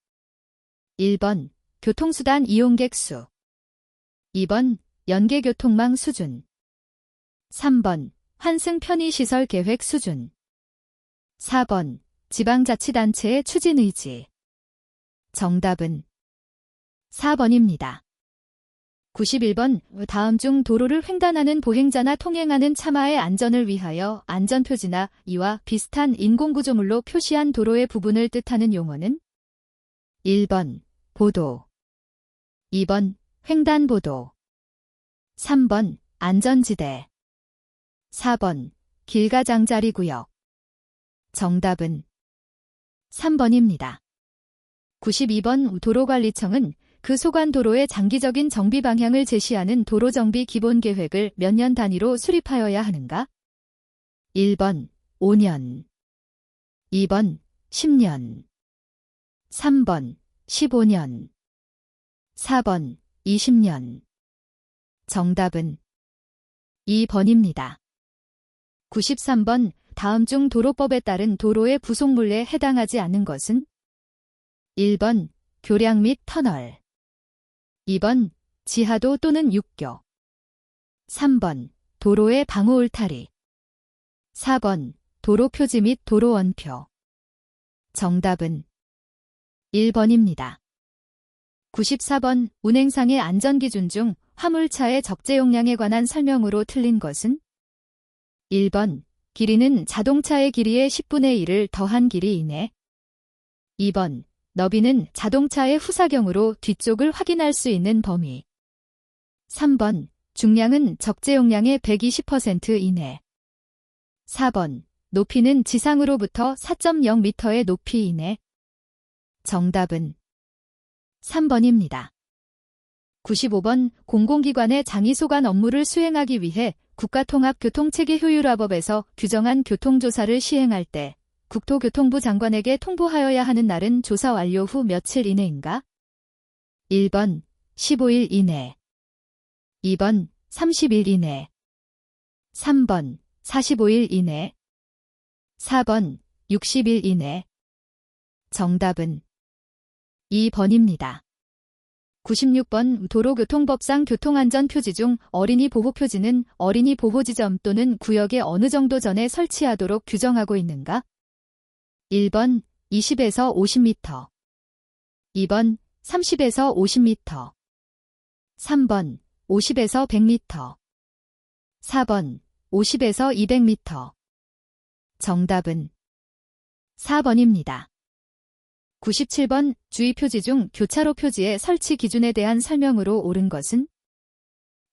1번 교통수단 이용객 수, 2번 연계교통망 수준, 3번 환승 편의시설 계획 수준, 4번 지방자치단체의 추진 의지. 정답은 4번입니다. 91번 다음 중 도로를 횡단하는 보행자나 통행하는 차마의 안전을 위하여 안전표지나 이와 비슷한 인공구조물로 표시한 도로의 부분을 뜻하는 용어는 1번 보도, 2번 횡단보도, 3번 안전지대, 4번 길가장자리구역. 정답은 3번입니다. 92번 도로관리청은 그 소관도로의 장기적인 정비 방향을 제시하는 도로정비 기본계획을 몇 년 단위로 수립하여야 하는가? 1번 5년, 2번 10년, 3번 15년, 4번 20년. 정답은 2번입니다. 93번 다음 중 도로법에 따른 도로의 부속물에 해당하지 않는 것은 1번 교량 및 터널, 2번 지하도 또는 육교, 3번 도로의 방호 울타리, 4번 도로 표지 및 도로 원표. 정답은 1번입니다. 94번 운행상의 안전기준 중 화물차의 적재 용량에 관한 설명으로 틀린 것은 1번 길이는 자동차의 길이의 10분의 1을 더한 길이 이내, 2번 너비는 자동차의 후사경으로 뒤쪽을 확인할 수 있는 범위, 3번 중량은 적재 용량의 120% 이내, 4번 높이는 지상으로부터 4.0m의 높이 이내. 정답은 3번입니다. 95번 공공기관의 장의소관 업무를 수행하기 위해 국가통합교통체계효율화법에서 규정한 교통조사를 시행할 때 국토교통부 장관에게 통보하여야 하는 날은 조사 완료 후 며칠 이내인가? 1번 15일 이내, 2번 30일 이내, 3번 45일 이내, 4번 60일 이내. 정답은 2번입니다. 96번 도로교통법상 교통안전표지 중 어린이 보호표지는 어린이 보호지점 또는 구역의 어느 정도 전에 설치하도록 규정하고 있는가? 1번 20에서 50m, 2번 30에서 50m, 3번 50에서 100m, 4번 50에서 200m. 정답은 4번입니다. 97번 주의표지 중 교차로 표지의 설치 기준에 대한 설명으로 옳은 것은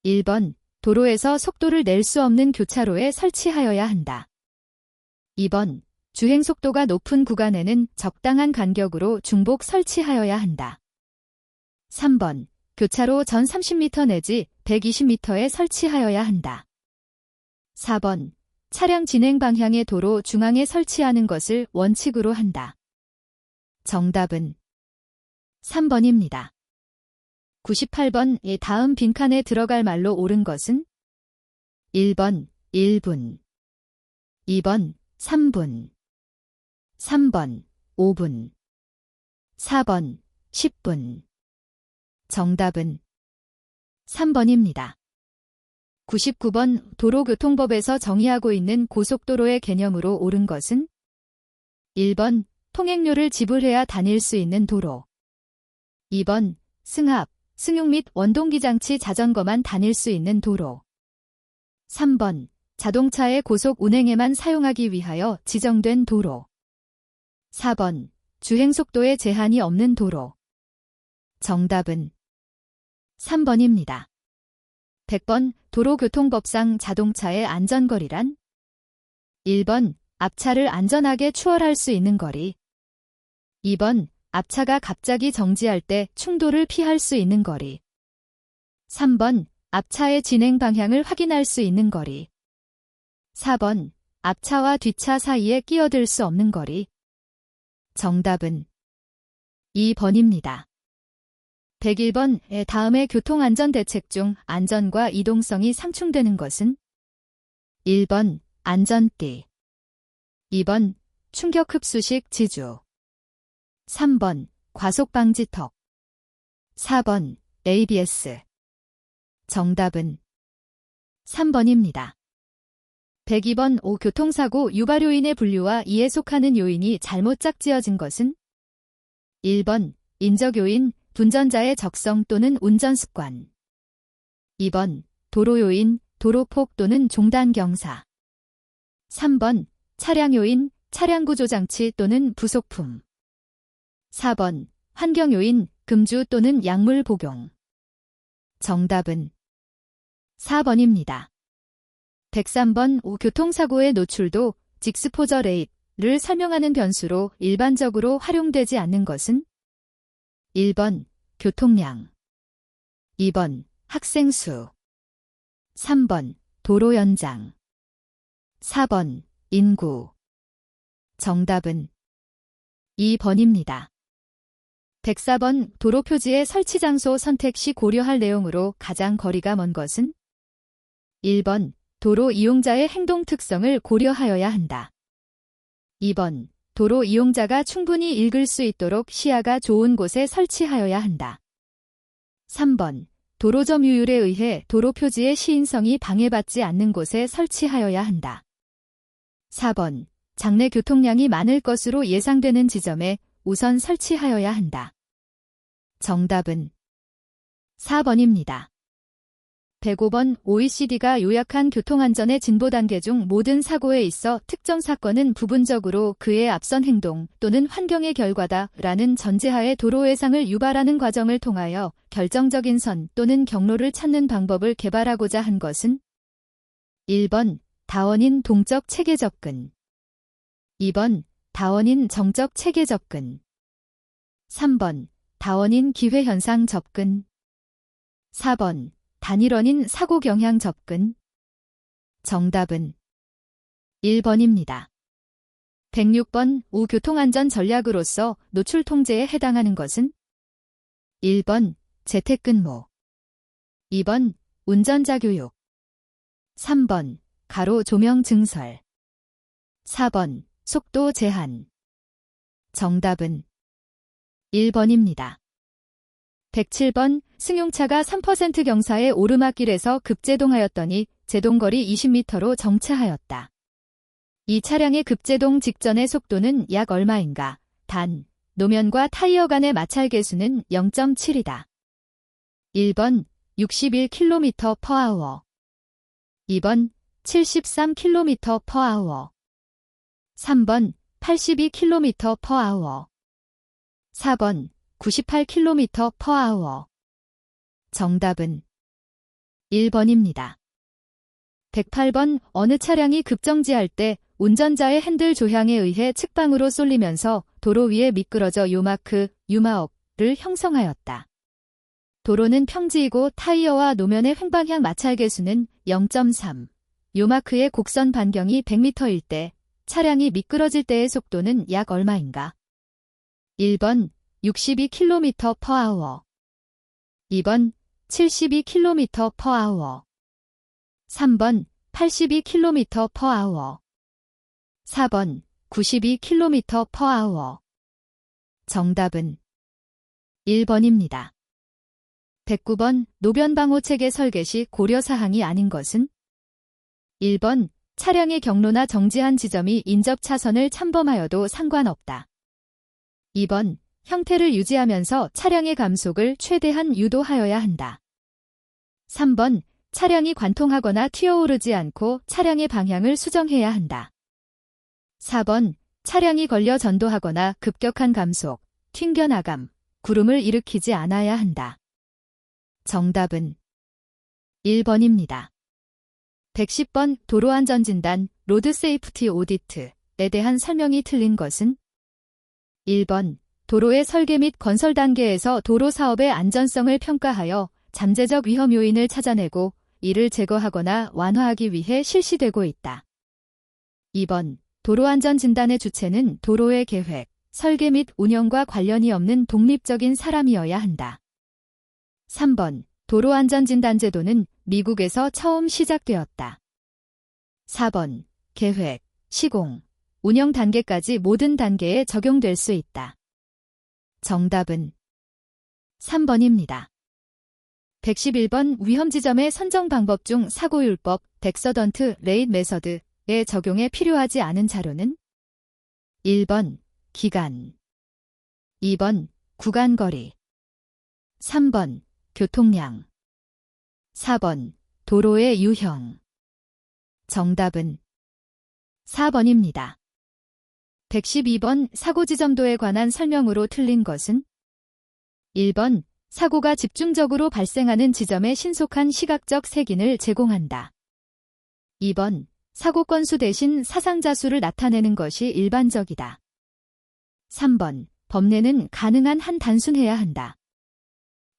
1번 도로에서 속도를 낼 수 없는 교차로에 설치하여야 한다. 2번 주행속도가 높은 구간에는 적당한 간격으로 중복 설치하여야 한다. 3번 교차로 전 30m 내지 120m에 설치하여야 한다. 4번 차량 진행 방향의 도로 중앙에 설치하는 것을 원칙으로 한다. 정답은 3번입니다. 98번 다음 빈칸에 들어갈 말로 옳은 것은 1번 1분, 2번 3분, 3번 5분, 4번 10분. 정답은 3번입니다. 99번 도로교통법에서 정의하고 있는 고속도로의 개념으로 옳은 것은 1번 통행료를 지불해야 다닐 수 있는 도로. 2번 승합, 승용 및 원동기장치 자전거만 다닐 수 있는 도로. 3번 자동차의 고속 운행에만 사용하기 위하여 지정된 도로. 4번 주행속도에 제한이 없는 도로. 정답은 3번입니다. 100번 도로교통법상 자동차의 안전거리란? 1번 앞차를 안전하게 추월할 수 있는 거리. 2번 앞차가 갑자기 정지할 때 충돌을 피할 수 있는 거리. 3번 앞차의 진행 방향을 확인할 수 있는 거리. 4번 앞차와 뒷차 사이에 끼어들 수 없는 거리. 정답은 2번입니다. 101번의 다음의 교통안전대책 중 안전과 이동성이 상충되는 것은? 1번 안전띠. 2번 충격흡수식 지주. 3번 과속방지턱. 4번 ABS. 정답은 3번입니다. 102번 5. 교통사고 유발 요인의 분류와 이에 속하는 요인이 잘못 짝지어진 것은? 1번 인적 요인, 운전자의 적성 또는 운전습관. 2번 도로 요인, 도로폭 또는 종단 경사. 3번 차량 요인, 차량 구조장치 또는 부속품. 4번 환경 요인, 금주 또는 약물 복용. 정답은 4번입니다. 103번 5. 교통사고의 노출도, 직스포저 레이트를 설명하는 변수로 일반적으로 활용되지 않는 것은? 1번 교통량. 2번 학생 수. 3번 도로 연장. 4번 인구. 정답은 2번입니다. 104번 도로 표지의 설치 장소 선택 시 고려할 내용으로 가장 거리가 먼 것은? 1번 도로 이용자의 행동 특성을 고려하여야 한다. 2번 도로 이용자가 충분히 읽을 수 있도록 시야가 좋은 곳에 설치하여야 한다. 3번 도로 점유율에 의해 도로 표지의 시인성이 방해받지 않는 곳에 설치하여야 한다. 4번 장래 교통량이 많을 것으로 예상되는 지점에 우선 설치하여야 한다. 정답은 4번입니다. 105번 OECD가 요약한 교통안전의 진보 단계 중 모든 사고에 있어 특정 사건은 부분적으로 그의 앞선 행동 또는 환경의 결과다 라는 전제하에 도로 외상을 유발하는 과정을 통하여 결정적인 선 또는 경로를 찾는 방법을 개발하고자 한 것은? 1번 다원인 동적 체계 접근. 2번 다원인 정적 체계 접근. 3번 다원인 기회현상 접근. 4번 단일원인 사고 경향 접근. 정답은 1번입니다. 106번 5. 교통안전 전략으로서 노출 통제에 해당하는 것은? 1번 재택근무. 2번 운전자 교육. 3번 가로 조명 증설. 4번 속도 제한. 정답은 1번입니다. 107번 승용차가 3% 경사의 오르막길에서 급제동하였더니 제동거리 20m로 정차하였다. 이 차량의 급제동 직전의 속도는 약 얼마인가? 단, 노면과 타이어 간의 마찰 계수는 0.7이다. 1번 61km/h. 2번 73km/h. 3번 82km/h. 4번 98km/h. 정답은 1번입니다. 108번 어느 차량이 급정지할 때 운전자의 핸들 조향에 의해 측방으로 쏠리면서 도로 위에 미끄러져 요마크, 유마억를 형성하였다. 도로는 평지이고 타이어와 노면의 횡방향 마찰 계수는 0.3. 요마크의 곡선 반경이 100m일 때 차량이 미끄러질 때의 속도는 약 얼마인가? 1번 62km/h. 2번 72km/h. 3번 82km/h. 4번 92km/h. 정답은 1번입니다. 109번 노변방호 체계 설계 시 고려사항이 아닌 것은? 1번 차량의 경로나 정지한 지점이 인접 차선을 침범하여도 상관없다. 2번, 형태를 유지하면서 차량의 감속을 최대한 유도하여야 한다. 3번, 차량이 관통하거나 튀어오르지 않고 차량의 방향을 수정해야 한다. 4번, 차량이 걸려 전도하거나 급격한 감속, 튕겨나감, 구름을 일으키지 않아야 한다. 정답은 1번입니다. 110번 도로안전진단 로드 세이프티 오디트에 대한 설명이 틀린 것은 1번 도로의 설계 및 건설 단계에서 도로 사업의 안전성을 평가하여 잠재적 위험 요인을 찾아내고 이를 제거하거나 완화하기 위해 실시되고 있다. 2번 도로안전진단의 주체는 도로의 계획, 설계 및 운영과 관련이 없는 독립적인 사람이어야 한다. 3번 도로안전진단제도는 미국에서 처음 시작되었다. 4번 계획, 시공, 운영 단계까지 모든 단계에 적용될 수 있다. 정답은 3번입니다. 111번 위험지점의 선정 방법 중 사고율법, 덱서던트 레이트 메서드의 적용에 필요하지 않은 자료는 1번 기간, 2번 구간거리, 3번 교통량, 4번 도로의 유형. 정답은 4번입니다. 112번 사고지점도에 관한 설명으로 틀린 것은 1번 사고가 집중적으로 발생하는 지점에 신속한 시각적 색인을 제공한다. 2번 사고 건수 대신 사상자 수를 나타내는 것이 일반적이다. 3번 범례는 가능한 한 단순해야 한다.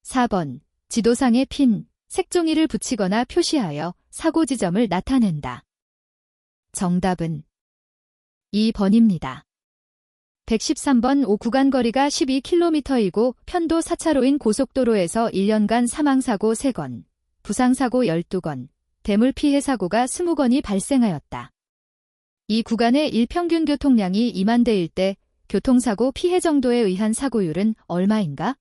4번 지도상에 핀, 색종이를 붙이거나 표시하여 사고 지점을 나타낸다. 정답은 2번입니다. 113번 5구간 거리가 12km이고 편도 4차로인 고속도로에서 1년간 사망사고 3건, 부상사고 12건, 대물 피해 사고가 20건이 발생하였다. 이 구간의 일평균 교통량이 2만 대일 때 교통사고 피해 정도에 의한 사고율은 얼마인가?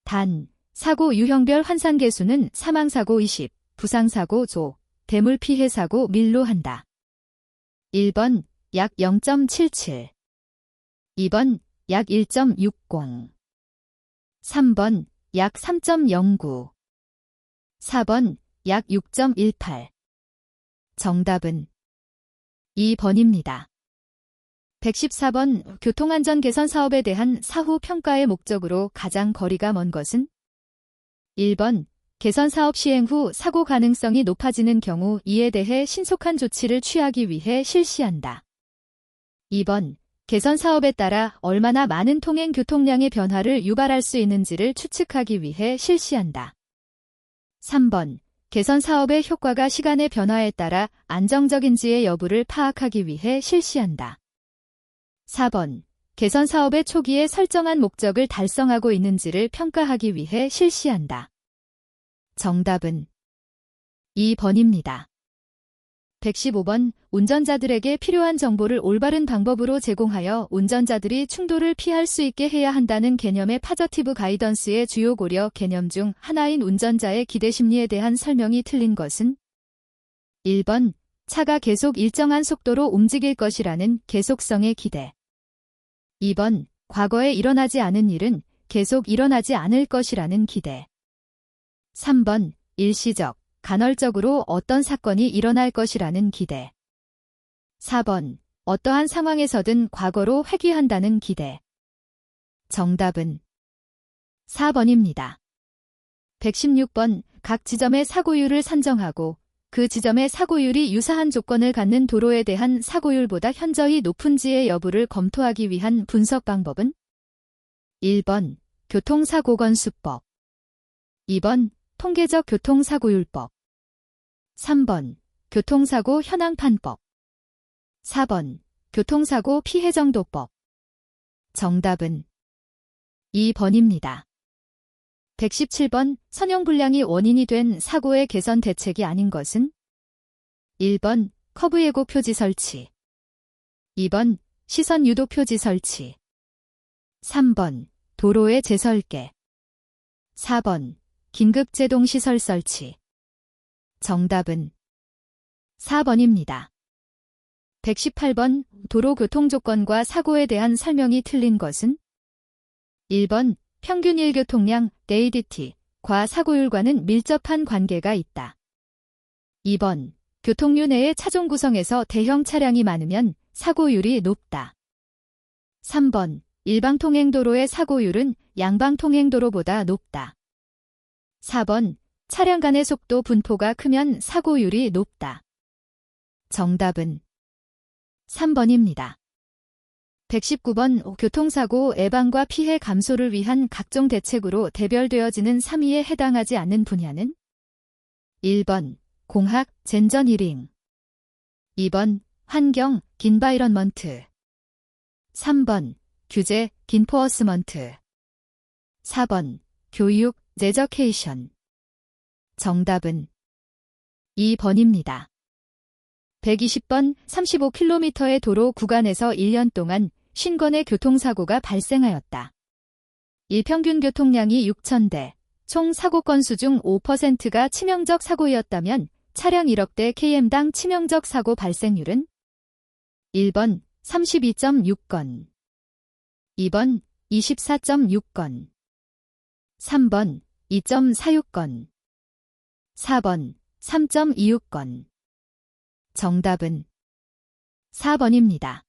단, 사고 유형별 환산계수는 사망사고 20, 부상사고 조, 대물 피해 사고 밀로 한다. 1번 약 0.77, 2번 약 1.60, 3번 약 3.09, 4번 약 6.18. 정답은 2번입니다. 114번 교통안전 개선 사업에 대한 사후 평가의 목적으로 가장 거리가 먼 것은 1번 개선 사업 시행 후 사고 가능성이 높아지는 경우 이에 대해 신속한 조치를 취하기 위해 실시한다. 2번 개선 사업에 따라 얼마나 많은 통행 교통량의 변화를 유발할 수 있는지를 추측하기 위해 실시한다. 3번 개선 사업의 효과가 시간의 변화에 따라 안정적인지의 여부를 파악하기 위해 실시한다. 4번 개선 사업의 초기에 설정한 목적을 달성하고 있는지를 평가하기 위해 실시한다. 정답은 2번입니다. 115번 운전자들에게 필요한 정보를 올바른 방법으로 제공하여 운전자들이 충돌을 피할 수 있게 해야 한다는 개념의 파저티브 가이던스의 주요 고려 개념 중 하나인 운전자의 기대 심리에 대한 설명이 틀린 것은 1번 차가 계속 일정한 속도로 움직일 것이라는 계속성의 기대. 2번 과거에 일어나지 않은 일은 계속 일어나지 않을 것이라는 기대. 3번 일시적, 간헐적으로 어떤 사건이 일어날 것이라는 기대. 4번 어떠한 상황에서든 과거로 회귀한다는 기대. 정답은 4번입니다. 116번 각 지점의 사고율을 산정하고 그 지점의 사고율이 유사한 조건을 갖는 도로에 대한 사고율보다 현저히 높은지의 여부를 검토하기 위한 분석 방법은 1번 교통사고건수법, 2번 통계적 교통사고율법, 3번 교통사고 현황판법, 4번 교통사고 피해정도법. 정답은 2번입니다. 117번 선형불량이 원인이 된 사고의 개선 대책이 아닌 것은 1번 커브 예고 표지 설치, 2번 시선 유도 표지 설치, 3번 도로의 재설계, 4번 긴급 제동 시설 설치. 정답은 4번입니다. 118번 도로 교통 조건과 사고에 대한 설명이 틀린 것은 1번 평균 일교통량 ADT과 사고율과는 밀접한 관계가 있다. 2번 교통류 내의 차종 구성에서 대형 차량이 많으면 사고율이 높다. 3번 일방통행도로의 사고율은 양방통행도로보다 높다. 4번 차량 간의 속도 분포가 크면 사고율이 높다. 정답은 3번입니다. 119번 교통사고 예방과 피해 감소를 위한 각종 대책으로 대별되어지는 3위에 해당하지 않는 분야는 1번 공학 젠전 히링 2번 환경 긴바이런먼트 3번 규제 긴포어스먼트 4번 교육 제저케이션 정답은 2번입니다. 120번 35km의 도로 구간에서 1년 동안 50건의 교통사고가 발생하였다. 일평균 교통량이 6,000대, 총 사고 건수 중 5%가 치명적 사고였다면 차량 1억 대 km당 치명적 사고 발생률은 1번 32.6건, 2번 24.6건, 3번 2.46건, 4번 3.26건. 정답은 4번입니다.